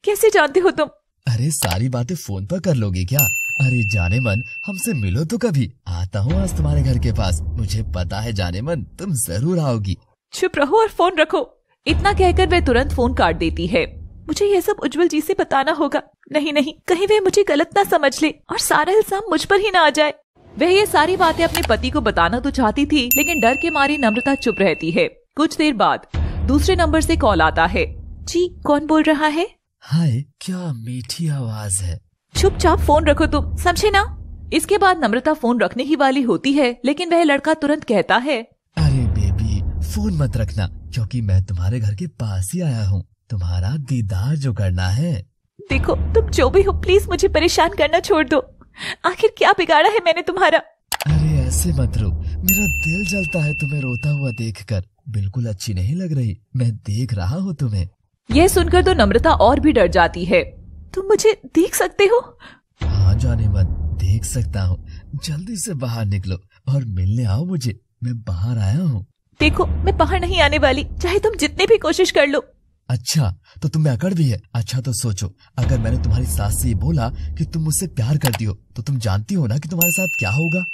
S3: कैसे जानते हो तुम?
S2: अरे सारी बातें फोन पर कर लोगे क्या? अरे जाने मन, हमसे मिलो तो कभी। आता हूँ आज तुम्हारे घर के पास। मुझे पता है जाने मन, तुम जरूर आओगी।
S1: चुप रहो और फोन रखो। इतना कहकर वे तुरंत फोन काट देती है।
S3: मुझे ये सब उज्जवल जी से बताना होगा। नहीं नहीं, कहीं वे मुझे गलत ना समझ ले और सारा इल्जाम मुझ पर ही ना आ जाए।
S1: वह ये सारी बातें अपने पति को बताना तो चाहती थी, लेकिन डर के मारी नम्रता चुप रहती है। कुछ देर बाद दूसरे नंबर से कॉल आता है।
S3: जी, कौन बोल रहा है?
S2: हाय, क्या मीठी आवाज है।
S3: चुपचाप फोन रखो तुम, समझे ना?
S1: इसके बाद नम्रता फोन रखने ही वाली होती है, लेकिन वह लड़का तुरंत कहता है,
S2: अरे बेबी, फोन मत रखना, क्योंकि मैं तुम्हारे घर के पास ही आया हूँ, तुम्हारा दीदार जो करना है।
S3: देखो, तुम जो भी हो, प्लीज मुझे परेशान करना छोड़ दो। आखिर क्या बिगाड़ा है मैंने तुम्हारा?
S2: अरे ऐसे मत रो, मेरा दिल जलता है तुम्हें रोता हुआ देखकर। बिल्कुल अच्छी नहीं लग रही, मैं देख रहा हूँ तुम्हें।
S1: यह सुनकर तो नम्रता और भी डर जाती है।
S3: तुम मुझे देख सकते हो?
S2: हाँ जाने मन, देख सकता हूँ। जल्दी से बाहर निकलो और मिलने आओ मुझे, मैं बाहर आया हूँ।
S3: देखो, मैं बाहर नहीं आने वाली, चाहे तुम जितनी भी कोशिश कर लो।
S2: अच्छा, तो तुम में अकड़ भी है। अच्छा तो सोचो, अगर मैंने तुम्हारी सास से ये बोला कि तुम मुझसे प्यार करती हो, तो तुम जानती हो ना कि तुम्हारे साथ क्या होगा।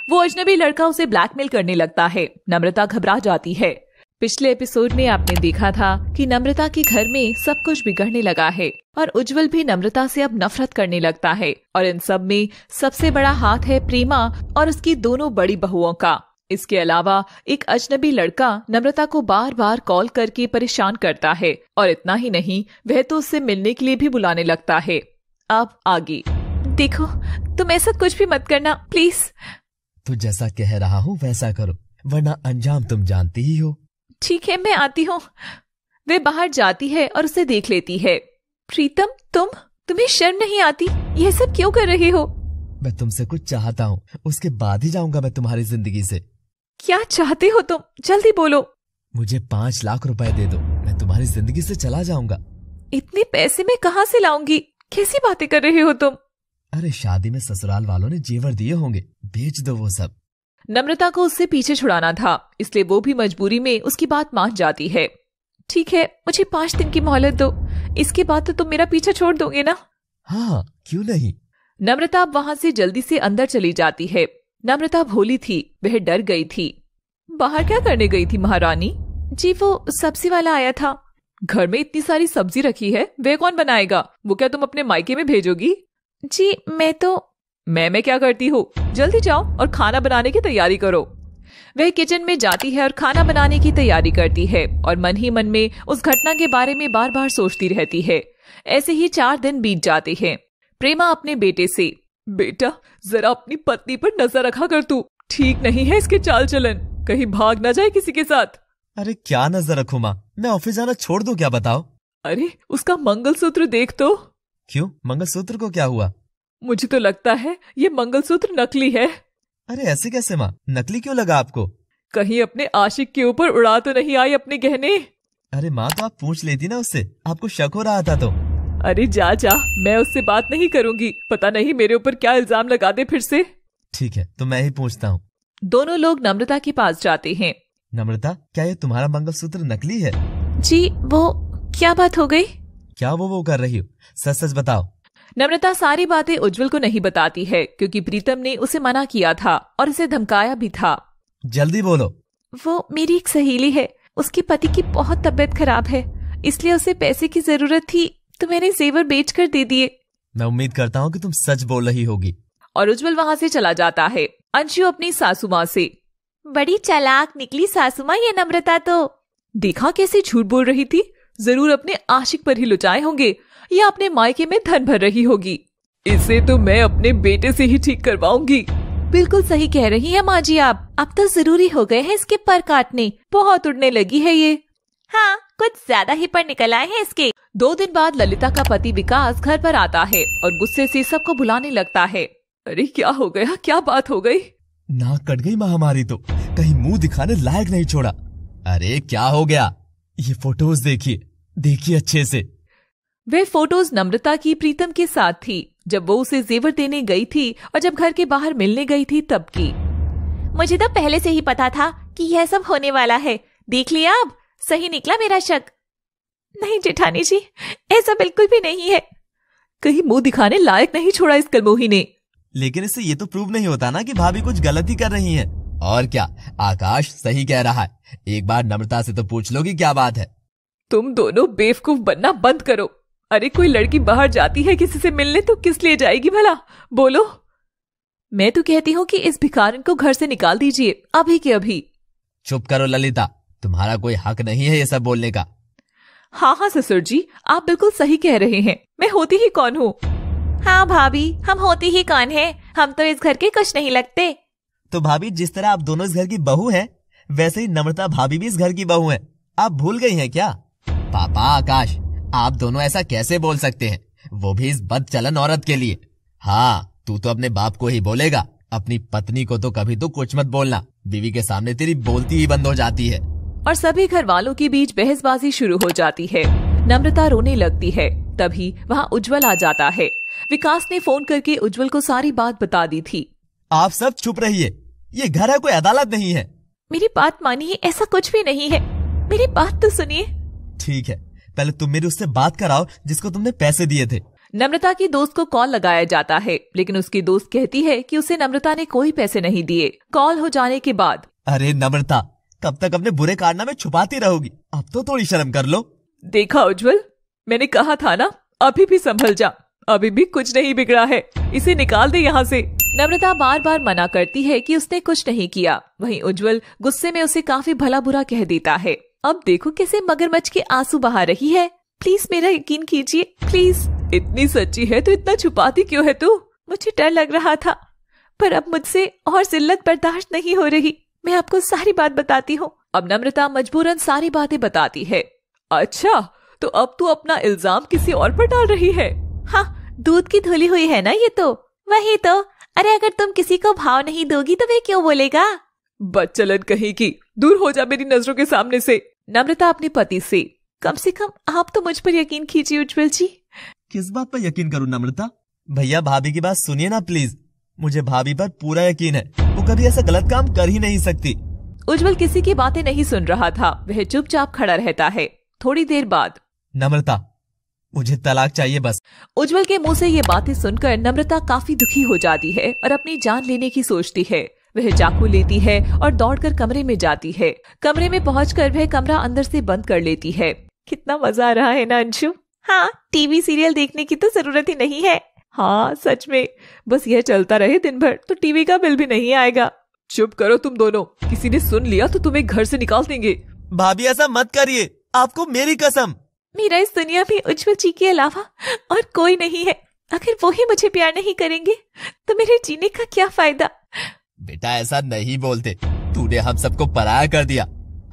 S1: वो अजनबी लड़का उसे ब्लैकमेल करने लगता है। नम्रता घबरा जाती है। पिछले एपिसोड में आपने देखा था कि नम्रता के घर में सब कुछ बिगड़ने लगा है और उज्जवल भी नम्रता से अब नफरत करने लगता है। और इन सब में सबसे बड़ा हाथ है प्रेमा और उसकी दोनों बड़ी बहुओं का। इसके अलावा एक अजनबी लड़का नम्रता को बार बार कॉल करके परेशान करता है और इतना ही नहीं, वह तो उससे मिलने के लिए भी बुलाने लगता है। अब आगे
S3: देखो, तुम ऐसा कुछ भी मत करना प्लीज।
S2: तो जैसा कह रहा हूँ वैसा करो, वरना अंजाम तुम जानती ही हो।
S3: ठीक है, मैं आती हूँ।
S1: वे बाहर जाती है और उसे देख लेती है।
S3: प्रीतम, तुम्हें शर्म नहीं आती? यह सब क्यों कर रहे हो?
S2: मैं तुमसे कुछ चाहता हूँ, उसके बाद ही जाऊंगा मैं तुम्हारी जिंदगी से।
S3: क्या चाहते हो तुम? जल्दी बोलो।
S2: मुझे 5 लाख रुपए दे दो, मैं तुम्हारी जिंदगी से चला जाऊंगा।
S3: इतने पैसे मैं कहाँ से लाऊंगी? कैसी बातें कर रहे हो तुम?
S2: अरे शादी में ससुराल वालों ने जेवर दिए होंगे, बेच दो वो सब।
S1: नम्रता को उससे पीछे छुड़ाना था, इसलिए वो भी मजबूरी में उसकी बात मान जाती है।
S3: ठीक है, मुझे 5 दिन की मोहलत दो, इसके बाद तो तुम मेरा पीछा छोड़ दोगे ना?
S2: हाँ, क्यों नहीं।
S1: नम्रता अब वहाँ से जल्दी से अंदर चली जाती है। नम्रता भोली थी, वह डर गई थी। बाहर क्या करने गई थी महारानी?
S3: जी, वो सब्जी वाला आया था।
S1: घर में इतनी सारी सब्जी रखी है, वह कौन बनाएगा? वो क्या तुम अपने मायके में भेजोगी?
S3: जी,
S1: मैं क्या करती हूँ? जल्दी जाओ और खाना बनाने की तैयारी करो। वह किचन में जाती है और खाना बनाने की तैयारी करती है और मन ही मन में उस घटना के बारे में बार बार सोचती रहती है। ऐसे ही 4 दिन बीत जाते हैं। प्रेमा अपने बेटे से, बेटा जरा अपनी पत्नी पर नजर रखा कर, तू ठीक नहीं है इसके चाल चलन, कहीं भाग न जाए किसी के साथ।
S2: अरे क्या नजर रखूं माँ, मैं ऑफिस जाना छोड़ दूं क्या, बताओ।
S1: अरे उसका मंगलसूत्र देख तो।
S2: क्यों, मंगलसूत्र को क्या हुआ?
S1: मुझे तो लगता है ये मंगलसूत्र नकली है।
S2: अरे ऐसे कैसे माँ, नकली क्यों लगा आपको?
S1: कहीं अपने आशिक के ऊपर उड़ा तो नहीं आई अपने गहने?
S2: अरे माँ, तो आप पूछ लेती ना उससे, आपको शक हो रहा था तो।
S1: अरे जा, मैं उससे बात नहीं करूंगी, पता नहीं मेरे ऊपर क्या इल्जाम लगा दे फिर से।
S2: ठीक है, तो मैं ही पूछता हूँ।
S1: दोनों लोग नम्रता के पास जाते हैं।
S2: नम्रता, क्या ये तुम्हारा मंगलसूत्र नकली है?
S3: जी, वो क्या बात हो गई?
S2: क्या वो कर रही हो, सच सच बताओ।
S1: नम्रता सारी बातें उज्जवल को नहीं बताती है, क्योंकि प्रीतम ने उसे मना किया था और उसे धमकाया भी था।
S2: जल्दी बोलो।
S3: वो मेरी एक सहेली है, उसके पति की बहुत तबीयत खराब है, इसलिए उसे पैसे की जरूरत थी, तो मैंने जेवर बेच कर दे दिए।
S2: मैं उम्मीद करता हूँ कि तुम सच बोल रही होगी।
S1: और उज्जवल वहाँ से चला जाता है। अंशु अपनी सासू माँ से,
S3: बड़ी चालाक निकली सासू माँ ये नम्रता तो।
S1: देखा कैसे झूठ बोल रही थी, जरूर अपने आशिक पर ही लुटाए होंगे या अपने मायके में धन भर रही होगी। इसे तो मैं अपने बेटे से ही ठीक करवाऊंगी।
S3: बिल्कुल सही कह रही है माँ जी आप, अब तो जरूरी हो गए हैं इसके पर काटने, बहुत उड़ने लगी है ये। हाँ, कुछ ज्यादा ही पर निकल आए हैं इसके।
S1: 2 दिन बाद ललिता का पति विकास घर पर आता है और गुस्से से सबको बुलाने लगता है। अरे क्या हो गया, क्या बात हो गई?
S2: नाक कट गई महामारी तो, कहीं मुंह दिखाने लायक नहीं छोड़ा। अरे क्या हो गया? ये फोटोज देखिए अच्छे से।
S1: वे फोटोज नम्रता की प्रीतम के साथ थी, जब वो उसे जेवर देने गई थी और जब घर के बाहर मिलने गई थी तब की।
S3: मुझे तो पहले से ही पता था कि यह सब होने वाला है, देख लिया अब, सही निकला मेरा शक। नहीं जेठानी जी, ऐसा बिल्कुल भी नहीं है।
S1: कहीं मुंह दिखाने लायक नहीं छोड़ा इस कलमोही ने।
S2: लेकिन इससे ये तो प्रूव नहीं होता ना कि भाभी कुछ गलती कर रही हैं। और क्या, आकाश सही कह रहा है, एक बार नम्रता से तो पूछ लो कि क्या बात है।
S1: तुम दोनों बेवकूफ बनना बंद करो। अरे कोई लड़की बाहर जाती है किसी से मिलने तो किस लिए जाएगी भला, बोलो। मैं तो कहती हूँ कि इस भिखारन को घर से निकाल दीजिए अभी के अभी।
S2: चुप करो ललिता, तुम्हारा कोई हक नहीं है ये सब बोलने का।
S1: हाँ ससुर जी, आप बिल्कुल सही कह रहे हैं, मैं होती ही कौन हूँ?
S3: हाँ भाभी, हम होती ही कौन है, हम तो इस घर के कुछ नहीं लगते।
S2: तो भाभी, जिस तरह आप दोनों इस घर की बहू हैं, वैसे ही नम्रता भाभी भी इस घर की बहू हैं। आप भूल गई हैं क्या? पापा आकाश, आप दोनों ऐसा कैसे बोल सकते हैं, वो भी इस बदचलन औरत के लिए। हाँ, तू तो अपने बाप को ही बोलेगा, अपनी पत्नी को तो कभी तो कुछ मत बोलना, बीवी के सामने तेरी बोलती ही बंद हो जाती है।
S1: और सभी घर वालों के बीच बहसबाजी शुरू हो जाती है। नम्रता रोने लगती है। तभी वहाँ उज्जवल आ जाता है। विकास ने फोन करके उज्जवल को सारी बात बता दी थी।
S2: आप सब चुप रहिए, ये घर है, कोई अदालत नहीं है।
S3: मेरी बात मानिए, ऐसा कुछ भी नहीं है, मेरी बात तो सुनिए।
S2: ठीक है, पहले तुम मेरी उससे बात कराओ जिसको तुमने पैसे दिए थे।
S1: नम्रता की दोस्त को कॉल लगाया जाता है, लेकिन उसकी दोस्त कहती है कि उसे नम्रता ने कोई पैसे नहीं दिए। कॉल हो जाने के बाद,
S2: अरे नम्रता, कब तक अपने बुरे कारनामे छुपाती रहोगी? अब तो थोड़ी शर्म कर लो।
S1: देखा उज्जवल, मैंने कहा था ना, अभी भी संभल जा, अभी भी कुछ नहीं बिगड़ा है, इसे निकाल दे यहाँ से। नम्रता बार बार मना करती है कि उसने कुछ नहीं किया। वहीं उज्जवल गुस्से में उसे काफी भला बुरा कह देता है। अब देखो कैसे मगरमच्छ के आंसू बहा रही है। प्लीज मेरा यकीन कीजिए, प्लीज। इतनी सच्ची है तो इतना छुपाती क्यों है तू? मुझे डर लग रहा था, पर अब मुझसे और जिल्लत बर्दाश्त नहीं हो रही। मैं आपको सारी बात बताती हूँ। अब नम्रता मजबूरन सारी बातें बताती है। अच्छा, तो अब तू अपना इल्जाम किसी और पर डाल रही है?
S3: हाँ, दूध की धुली हुई है ना ये तो। वही तो। अरे अगर तुम किसी को भाव नहीं दोगी तो वे क्यों बोलेगा?
S1: बदचलन कहीं की, दूर हो जा मेरी नजरों के सामने से। नम्रता अपने पति से,
S3: कम से कम आप तो मुझ पर यकीन कीजिए उज्जवल जी।
S2: किस बात पर यकीन करूं नम्रता? भैया भाभी की बात सुनिए ना प्लीज, मुझे भाभी पर पूरा यकीन है, वो कभी ऐसा गलत काम कर ही नहीं सकती।
S1: उज्जवल किसी की बातें नहीं सुन रहा था, वह चुपचाप खड़ा रहता है। थोड़ी देर बाद,
S2: नम्रता, मुझे तलाक चाहिए बस।
S1: उज्जवल के मुंह से ये बातें सुनकर नम्रता काफी दुखी हो जाती है और अपनी जान लेने की सोचती है। वह चाकू लेती है और दौड़कर कमरे में जाती है। कमरे में पहुंचकर वह कमरा अंदर से बंद कर लेती है।
S3: कितना मजा आ रहा है ना अंशु? हाँ, टीवी सीरियल देखने की तो जरूरत ही नहीं है।
S1: हाँ सच में, बस यह चलता रहे दिन भर तो टीवी का बिल भी नहीं आएगा। चुप करो तुम दोनों, किसी ने सुन लिया तो तुम्हें घर से निकाल देंगे।
S2: भाभी ऐसा मत करिए, आपको मेरी कसम।
S3: मेरा इस दुनिया में उज्जवल जी के अलावा और कोई नहीं है। अगर वो ही मुझे प्यार नहीं करेंगे तो मेरे जीने का क्या फायदा?
S2: बेटा ऐसा नहीं बोलते, तूने हम सबको पराया कर दिया।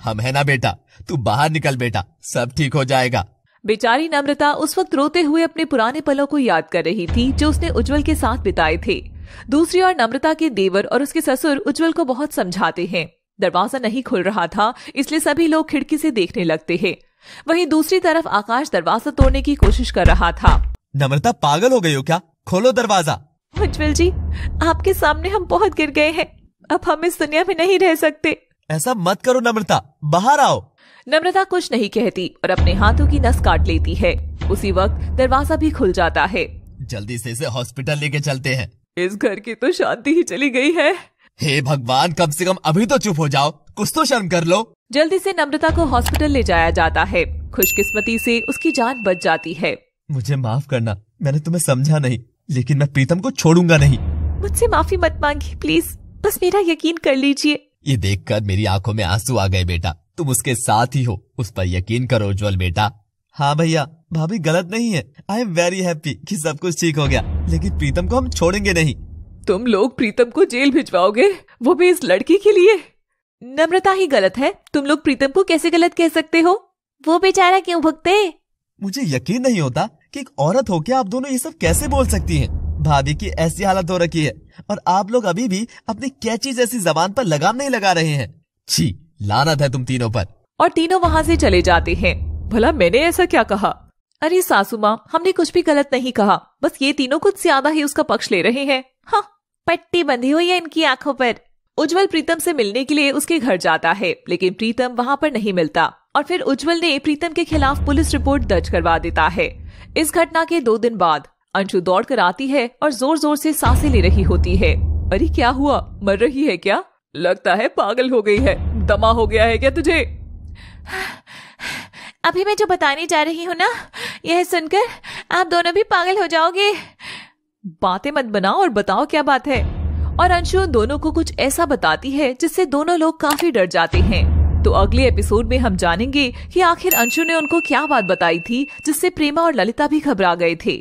S2: हम है ना बेटा, तू बाहर निकल बेटा, सब ठीक हो जाएगा।
S1: बेचारी नम्रता उस वक्त रोते हुए अपने पुराने पलों को याद कर रही थी जो उसने उज्जवल के साथ बिताए थे। दूसरी ओर नम्रता के देवर और उसके ससुर उज्जवल को बहुत समझाते हैं। दरवाजा नहीं खुल रहा था, इसलिए सभी लोग खिड़की से देखने लगते हैं। वहीं दूसरी तरफ आकाश दरवाजा तोड़ने की कोशिश कर रहा था।
S2: नम्रता पागल हो गई हो क्या? खोलो दरवाजा।
S3: उज्जवल जी, आपके सामने हम बहुत गिर गए हैं, अब हम इस दुनिया में नहीं रह सकते।
S2: ऐसा मत करो नम्रता, बाहर आओ।
S1: नम्रता कुछ नहीं कहती और अपने हाथों की नस काट लेती है। उसी वक्त दरवाजा भी खुल जाता है।
S2: जल्दी से इसे हॉस्पिटल लेके चलते हैं।
S1: इस घर की तो शांति ही चली गई है।
S2: हे भगवान, कम से कम अभी तो चुप हो जाओ, कुछ तो शर्म कर लो।
S1: जल्दी से नम्रता को हॉस्पिटल ले जाया जाता है। खुशकिस्मती से उसकी जान बच जाती है।
S2: मुझे माफ करना, मैंने तुम्हें समझा नहीं, लेकिन मैं प्रीतम को छोड़ूंगा नहीं।
S3: मुझसे माफी मत मांगिए प्लीज, बस मेरा यकीन कर लीजिए।
S2: ये देखकर मेरी आंखों में आंसू आ गए बेटा, तुम उसके साथ ही हो, उस पर यकीन करो उज्जवल बेटा। हाँ भैया, भाभी गलत नहीं है। आई एम वेरी हैप्पी कि सब कुछ ठीक हो गया, लेकिन प्रीतम को हम छोड़ेंगे नहीं।
S1: तुम लोग प्रीतम को जेल भिजवाओगे, वो भी इस लड़की के लिए?
S3: नम्रता ही गलत है, तुम लोग प्रीतम को कैसे गलत कह सकते हो? वो बेचारा क्यों भुगते?
S2: मुझे यकीन नहीं होता कि एक औरत होकर आप दोनों ये सब कैसे बोल सकती हैं। भाभी की ऐसी हालत हो रखी है और आप लोग अभी भी अपनी कैची जैसी जबान पर लगाम नहीं लगा रहे हैं। छी, लानत है तुम तीनों पर।
S1: और तीनों वहाँ से चले जाते हैं। भला मैंने ऐसा क्या कहा? अरे सासू माँ, हमने कुछ भी गलत नहीं कहा, बस ये तीनों कुछ ज्यादा ही उसका पक्ष ले रहे हैं।
S3: हाँ, पट्टी बंधी हुई है इनकी आंखों पर।
S1: उज्जवल प्रीतम से मिलने के लिए उसके घर जाता है, लेकिन प्रीतम वहाँ पर नहीं मिलता और फिर उज्जवल ने प्रीतम के खिलाफ पुलिस रिपोर्ट दर्ज करवा देता है। इस घटना के 2 दिन बाद अंशु दौड़ कर आती है और जोर जोर से सांसें ले रही होती है। अरे क्या हुआ, मर रही है क्या? लगता है पागल हो गई है, दमा हो गया है क्या तुझे?
S3: अभी मैं जो बताने जा रही हूँ ना, यह सुनकर आप दोनों भी पागल हो जाओगे।
S1: बातें मत बनाओ और बताओ क्या बात है। और अंशु दोनों को कुछ ऐसा बताती है जिससे दोनों लोग काफी डर जाते हैं। तो अगले एपिसोड में हम जानेंगे कि आखिर अंशु ने उनको क्या बात बताई थी जिससे प्रेमा और ललिता भी घबरा गए थे।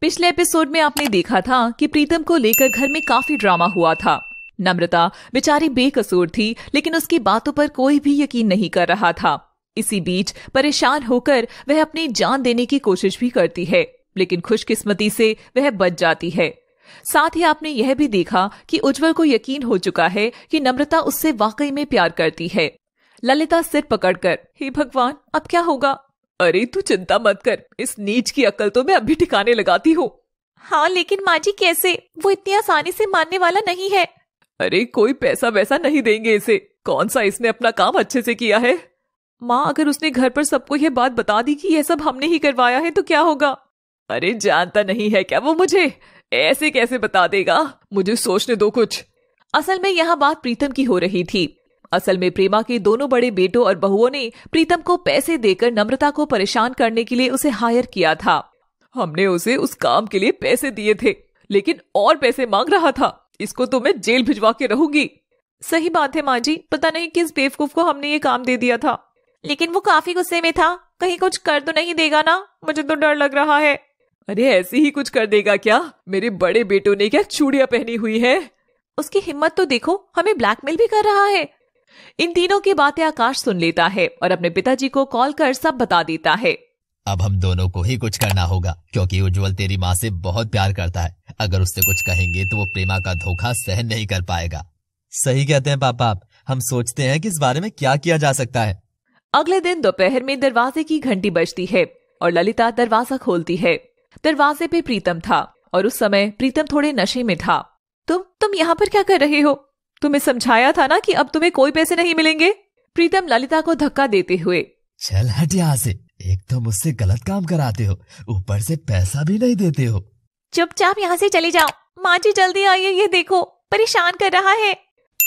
S1: पिछले एपिसोड में आपने देखा था कि प्रीतम को लेकर घर में काफी ड्रामा हुआ था। नम्रता बेचारी बेकसूर थी, लेकिन उसकी बातों पर कोई भी यकीन नहीं कर रहा था। इसी बीच परेशान होकर वह अपनी जान देने की कोशिश भी करती है, लेकिन खुशकिस्मती से वह बच जाती है। साथ ही आपने यह भी देखा कि उज्जवल को यकीन हो चुका है कि नम्रता उससे वाकई में प्यार करती है। ललिता सिर पकड़कर, हे भगवान अब क्या होगा? अरे तू चिंता मत कर, इस नीच की अक्ल तो मैं अभी ठिकाने लगाती हूँ।
S3: हाँ लेकिन माँ जी कैसे? वो इतनी आसानी से मानने वाला नहीं है।
S1: अरे कोई पैसा वैसा नहीं देंगे इसे, कौन सा इसने अपना काम अच्छे से किया है। माँ अगर उसने घर पर सबको यह बात बता दी कि यह सब हमने ही करवाया है तो क्या होगा? अरे जानता नहीं है क्या वो मुझे? ऐसे कैसे बता देगा? मुझे सोचने दो कुछ। असल में यहाँ बात प्रीतम की हो रही थी। असल में प्रेमा के दोनों बड़े बेटों और बहुओं ने प्रीतम को पैसे देकर नम्रता को परेशान करने के लिए उसे हायर किया था। हमने उसे उस काम के लिए पैसे दिए थे, लेकिन और पैसे मांग रहा था। इसको तो मैं जेल भिजवा के रहूंगी।
S3: सही बात है माँ जी, पता नहीं किस बेवकूफ को हमने ये काम दे दिया था। लेकिन वो काफी गुस्से में था, कहीं कुछ कर तो नहीं देगा ना? मुझे तो डर लग रहा है।
S1: अरे ऐसे ही कुछ कर देगा क्या? मेरे बड़े बेटों ने क्या चूड़ियां पहनी हुई है?
S3: उसकी हिम्मत तो देखो, हमें ब्लैकमेल भी कर रहा है।
S1: इन तीनों की बातें आकाश सुन लेता है और अपने पिताजी को कॉल कर सब बता देता है।
S2: अब हम दोनों को ही कुछ करना होगा, क्योंकि उज्जवल तेरी माँ से बहुत प्यार करता है। अगर उससे कुछ कहेंगे तो वो प्रेमा का धोखा सहन नहीं कर पाएगा। सही कहते हैं पापा आप। हम सोचते हैं कि इस बारे में क्या किया जा सकता है।
S1: अगले दिन दोपहर में दरवाजे की घंटी बजती है और ललिता दरवाजा खोलती है। दरवाजे पे प्रीतम था और उस समय प्रीतम थोड़े नशे में था।
S3: तुम यहाँ पर क्या कर रहे हो?
S1: तुम्हें समझाया था ना कि अब तुम्हें कोई पैसे नहीं मिलेंगे। प्रीतम ललिता को धक्का देते हुए,
S2: चल हट यहाँ से, एक तो मुझसे गलत काम कराते हो, ऊपर से पैसा भी नहीं देते हो।
S3: चुपचाप यहाँ से चली जाओ। माँ जी जल्दी आइए, ये देखो परेशान कर रहा है।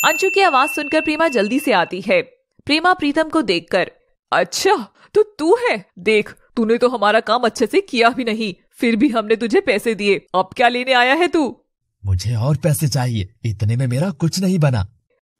S1: अंशु की आवाज सुनकर प्रेमा जल्दी से आती है। प्रेमा प्रीतम को देखकर, अच्छा तो तू है? देख तूने तो हमारा काम अच्छे से किया भी नहीं, फिर भी हमने तुझे पैसे दिए। अब क्या लेने आया है तू?
S2: मुझे और पैसे चाहिए, इतने में मेरा कुछ नहीं बना।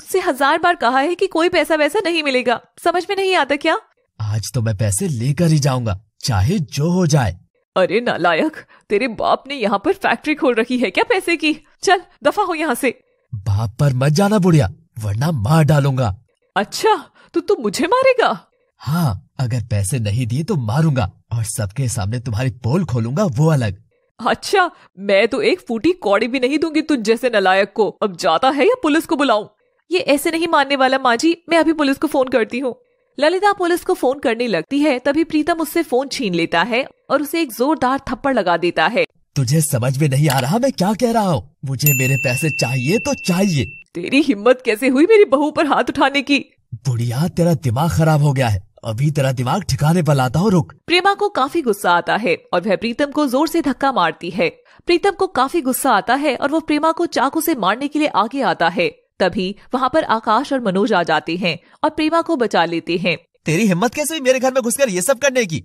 S1: तुझसे 1000 बार कहा है कि कोई पैसा वैसा नहीं मिलेगा, समझ में नहीं आता क्या?
S2: आज तो मैं पैसे लेकर ही जाऊंगा, चाहे जो हो जाए।
S1: अरे नालायक, तेरे बाप ने यहाँ पर फैक्ट्री खोल रखी है क्या पैसे की? चल दफा हो यहाँ से।
S2: बाप पर मत जाना बुढ़िया, वरना मार डालूंगा।
S1: अच्छा तो तू मुझे मारेगा?
S2: हाँ, अगर पैसे नहीं दिए तो मारूंगा और सबके सामने तुम्हारी पोल खोलूंगा, वो अलग।
S1: अच्छा, मैं तो एक फूटी कौड़ी भी नहीं दूंगी तुझ जैसे नालायक को। अब जाता है या पुलिस को बुलाऊं?
S3: ये ऐसे नहीं मानने वाला माँ जी, मैं अभी पुलिस को फोन करती हूँ।
S1: ललिता पुलिस को फोन करने लगती है, तभी प्रीतम उससे फोन छीन लेता है और उसे एक जोरदार थप्पड़ लगा देता है।
S2: तुझे समझ में नहीं आ रहा मैं क्या कह रहा हूँ? मुझे मेरे पैसे चाहिए तो चाहिए।
S1: तेरी हिम्मत कैसे हुई मेरी बहू पर हाथ उठाने की?
S2: बुढ़िया, तेरा दिमाग खराब हो गया है, अभी तेरा दिमाग ठिकाने पर लाता हूँ, रुक।
S1: प्रेमा को काफी गुस्सा आता है और वह प्रीतम को जोर से धक्का मारती है। प्रीतम को काफी गुस्सा आता है और वो प्रेमा को चाकू से मारने के लिए आगे आता है। तभी वहाँ पर आकाश और मनोज आ जाते हैं और प्रेमा को बचा लेते हैं।
S2: तेरी हिम्मत कैसे हुई मेरे घर में घुसकर ये सब करने की?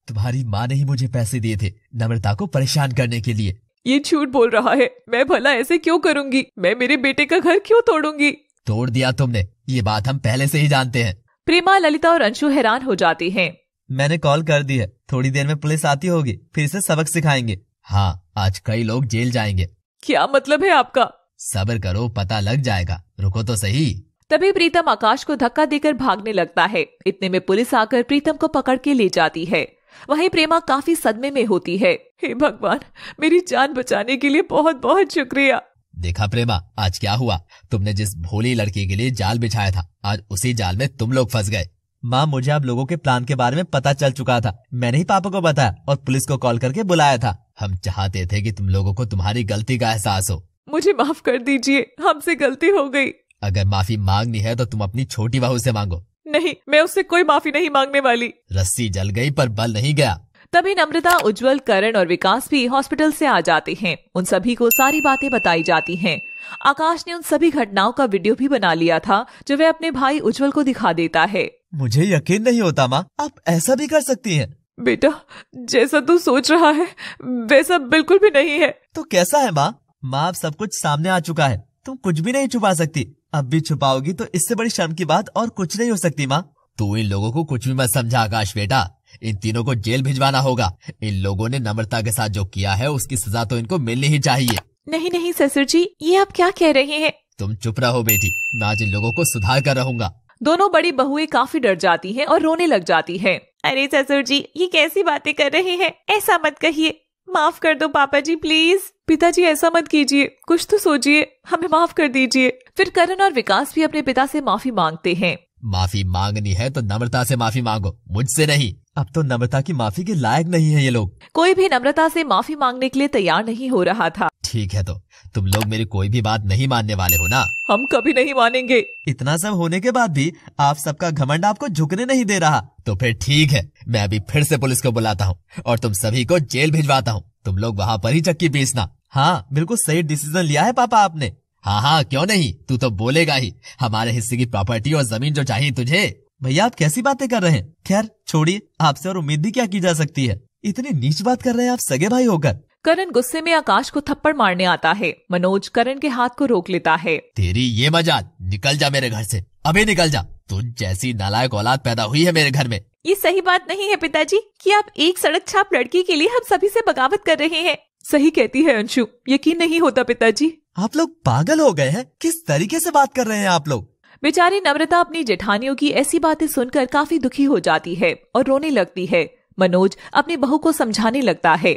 S2: तुम्हारी माँ ने ही मुझे पैसे दिए थे नम्रता को परेशान करने के लिए।
S1: ये झूठ बोल रहा है, मैं भला ऐसे क्यों करूंगी? मैं मेरे बेटे का घर क्यों तोड़ूंगी?
S2: तोड़ दिया तुमने, ये बात हम पहले से ही जानते हैं।
S1: प्रेमा, ललिता और अंशु हैरान हो जाते हैं।
S2: मैंने कॉल कर दी है, थोड़ी देर में पुलिस आती होगी, फिर से सबक सिखाएंगे। हाँ, आज कई लोग जेल जाएंगे।
S1: क्या मतलब है आपका?
S2: सब्र करो, पता लग जाएगा, रुको तो सही।
S1: तभी प्रीतम आकाश को धक्का देकर भागने लगता है। इतने में पुलिस आकर प्रीतम को पकड़ के ले जाती है। वहीं प्रेमा काफी सदमे में होती है। हे भगवान, मेरी जान बचाने के लिए बहुत बहुत शुक्रिया।
S2: देखा प्रेमा, आज क्या हुआ? तुमने जिस भोली लड़की के लिए जाल बिछाया था, आज उसी जाल में तुम लोग फंस गए। माँ, मुझे आप लोगों के प्लान के बारे में पता चल चुका था, मैंने ही पापा को बताया और पुलिस को कॉल करके बुलाया था। हम चाहते थे कि तुम लोगों को तुम्हारी गलती का एहसास हो।
S1: मुझे माफ कर दीजिए, हमसे गलती हो गई।
S2: अगर माफी मांगनी है तो तुम अपनी छोटी बहू से मांगो।
S1: नहीं, मैं उससे कोई माफी नहीं मांगने वाली।
S2: रस्सी जल गई पर बल नहीं गया।
S1: तभी नम्रता, उज्जवल, करण और विकास भी हॉस्पिटल से आ जाते हैं। उन सभी को सारी बातें बताई जाती हैं। आकाश ने उन सभी घटनाओं का वीडियो भी बना लिया था, जो वह अपने भाई उज्जवल को दिखा देता है।
S2: मुझे यकीन नहीं होता माँ, आप ऐसा भी कर सकती हैं।
S1: बेटा, जैसा तू सोच रहा है वैसा बिल्कुल भी नहीं है।
S2: तो कैसा है माँ? माँ, अब सब कुछ सामने आ चुका है, तुम कुछ भी नहीं छुपा सकती। अब भी छुपाओगी तो इससे बड़ी शर्म की बात और कुछ नहीं हो सकती माँ। तू इन लोगों को कुछ भी मत समझा आकाश बेटा, इन तीनों को जेल भिजवाना होगा। इन लोगों ने नम्रता के साथ जो किया है उसकी सजा तो इनको मिलनी ही चाहिए।
S3: नहीं नहीं ससुर जी, ये आप क्या कह रहे हैं?
S2: तुम चुप रहो बेटी, मैं आज इन लोगों को सुधार कर रहूंगा।
S1: दोनों बड़ी बहुएं काफी डर जाती हैं और रोने लग जाती हैं।
S3: अरे ससुर जी, ये कैसी बातें कर रहे हैं, ऐसा मत कहिए, माफ कर दो पापा जी प्लीज।
S1: पिताजी ऐसा मत कीजिए, कुछ तो सोचिए, हमें माफ कर दीजिए। फिर करण और विकास भी अपने पिता से माफी मांगते हैं।
S2: माफी मांगनी है तो नम्रता से माफी मांगो, मुझसे नहीं। अब तो नम्रता की माफी के लायक नहीं है ये लोग।
S1: कोई भी नम्रता से माफी मांगने के लिए तैयार नहीं हो रहा था।
S2: ठीक है तो तुम लोग मेरी कोई भी बात नहीं मानने वाले हो ना?
S1: हम कभी नहीं मानेंगे।
S2: इतना सब होने के बाद भी आप सबका घमंड आपको झुकने नहीं दे रहा। तो फिर ठीक है, मैं अभी फिर से पुलिस को बुलाता हूँ और तुम सभी को जेल भिजवाता हूँ। तुम लोग वहाँ पर ही चक्की पीसना। हाँ, बिल्कुल सही डिसीजन लिया है पापा आपने। हाँ, क्यों नहीं, तू तो बोलेगा ही। हमारे हिस्से की प्रॉपर्टी और जमीन जो चाहिए तुझे। भैया आप कैसी बातें कर रहे हैं? खैर छोड़िए, आपसे और उम्मीद भी क्या की जा सकती है। इतनी नीच बात कर रहे हैं आप सगे भाई होकर।
S1: करण गुस्से में आकाश को थप्पड़ मारने आता है। मनोज करण के हाथ को रोक लेता है।
S2: तेरी ये मजाल, निकल जा मेरे घर से, अभी निकल जा। तुझ जैसी नालायक औलाद पैदा हुई है मेरे घर में।
S3: ये सही बात नहीं है पिताजी कि आप एक सड़क छाप लड़की के लिए हम सभी से बगावत कर रहे हैं।
S1: सही कहती है अंशु, यकीन नहीं होता पिताजी।
S2: आप लोग पागल हो गए हैं? किस तरीके से बात कर रहे हैं आप लोग?
S1: बेचारी नम्रता अपनी जेठानियों की ऐसी बातें सुनकर काफी दुखी हो जाती है और रोने लगती है। मनोज अपनी बहू को समझाने लगता है।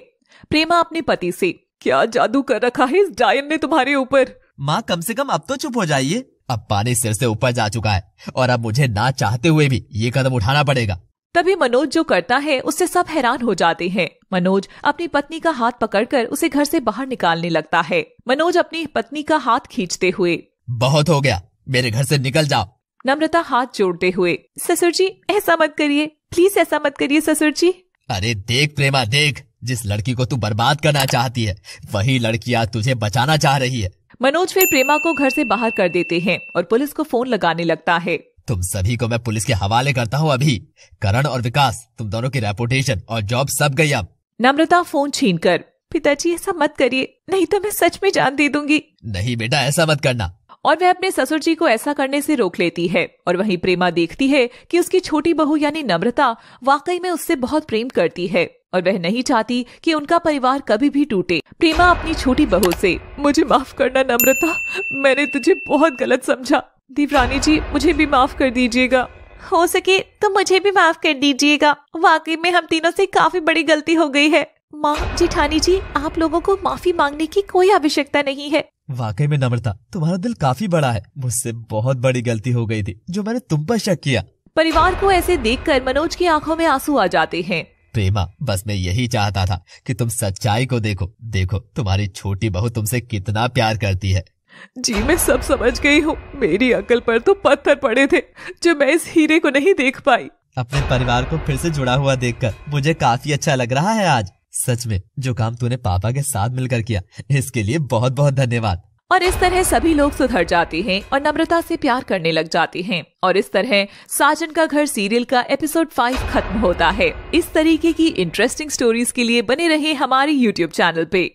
S1: प्रेमा अपने पति से, क्या जादू कर रखा है इस डायन ने तुम्हारे ऊपर?
S2: माँ कम से कम अब तो चुप हो जाइए। अब पानी सिर से ऊपर जा चुका है और अब मुझे ना चाहते हुए भी ये कदम उठाना पड़ेगा।
S1: तभी मनोज जो करता है उससे सब हैरान हो जाते हैं। मनोज अपनी पत्नी का हाथ पकड़कर उसे घर से बाहर निकालने लगता है। मनोज अपनी पत्नी का हाथ खींचते हुए,
S2: बहुत हो गया, मेरे घर से निकल जाओ।
S1: नम्रता हाथ जोड़ते हुए,
S3: ससुर जी ऐसा मत करिए, प्लीज ऐसा मत करिए ससुर जी।
S2: अरे देख प्रेमा देख, जिस लड़की को तू बर्बाद करना चाहती है वही लड़की आज तुझे बचाना चाह रही है।
S1: मनोज फिर प्रेमा को घर से बाहर कर देते हैं और पुलिस को फोन लगाने लगता है।
S2: तुम सभी को मैं पुलिस के हवाले करता हूँ अभी। करण और विकास, तुम दोनों की रेपुटेशन और जॉब सब गई अब।
S1: नम्रता फोन छीनकर,
S3: पिताजी ऐसा मत करिए, नहीं तो मैं सच में जान दे दूंगी।
S2: नहीं बेटा, ऐसा मत करना।
S1: और वह अपने ससुर जी को ऐसा करने से रोक लेती है। और वहीं प्रेमा देखती है कि उसकी छोटी बहू यानी नम्रता वाकई में उससे बहुत प्रेम करती है और वह नहीं चाहती कि उनका परिवार कभी भी टूटे। प्रेमा अपनी छोटी बहू से, मुझे माफ करना नम्रता, मैंने तुझे बहुत गलत समझा। देवरानी जी मुझे भी माफ कर दीजिएगा।
S3: हो सके तो मुझे भी माफ कर दीजिएगा, वाकई में हम तीनों से काफी बड़ी गलती हो गई है। माँ जेठानी जी, आप लोगों को माफी मांगने की कोई आवश्यकता नहीं है।
S2: वाकई में नम्रता, तुम्हारा दिल काफी बड़ा है। मुझसे बहुत बड़ी गलती हो गई थी जो मैंने तुम पर शक किया।
S1: परिवार को ऐसे देखकर मनोज की आंखों में आंसू आ जाते हैं।
S2: प्रेमा, बस मैं यही चाहता था कि तुम सच्चाई को देखो। देखो तुम्हारी छोटी बहू तुमसे कितना प्यार करती है।
S1: जी मैं सब समझ गई हूँ, मेरी अकल पर तो पत्थर पड़े थे जो मैं इस हीरे को नहीं देख पाई।
S2: अपने परिवार को फिर से जुड़ा हुआ देखकर मुझे काफी अच्छा लग रहा है आज। सच में जो काम तूने पापा के साथ मिलकर किया, इसके लिए बहुत बहुत धन्यवाद।
S1: और इस तरह सभी लोग सुधर जाते हैं और नम्रता से प्यार करने लग जाते हैं। और इस तरह साजन का घर सीरियल का एपिसोड 5 खत्म होता है। इस तरीके की इंटरेस्टिंग स्टोरीज के लिए बने रहे हमारे YouTube चैनल पे।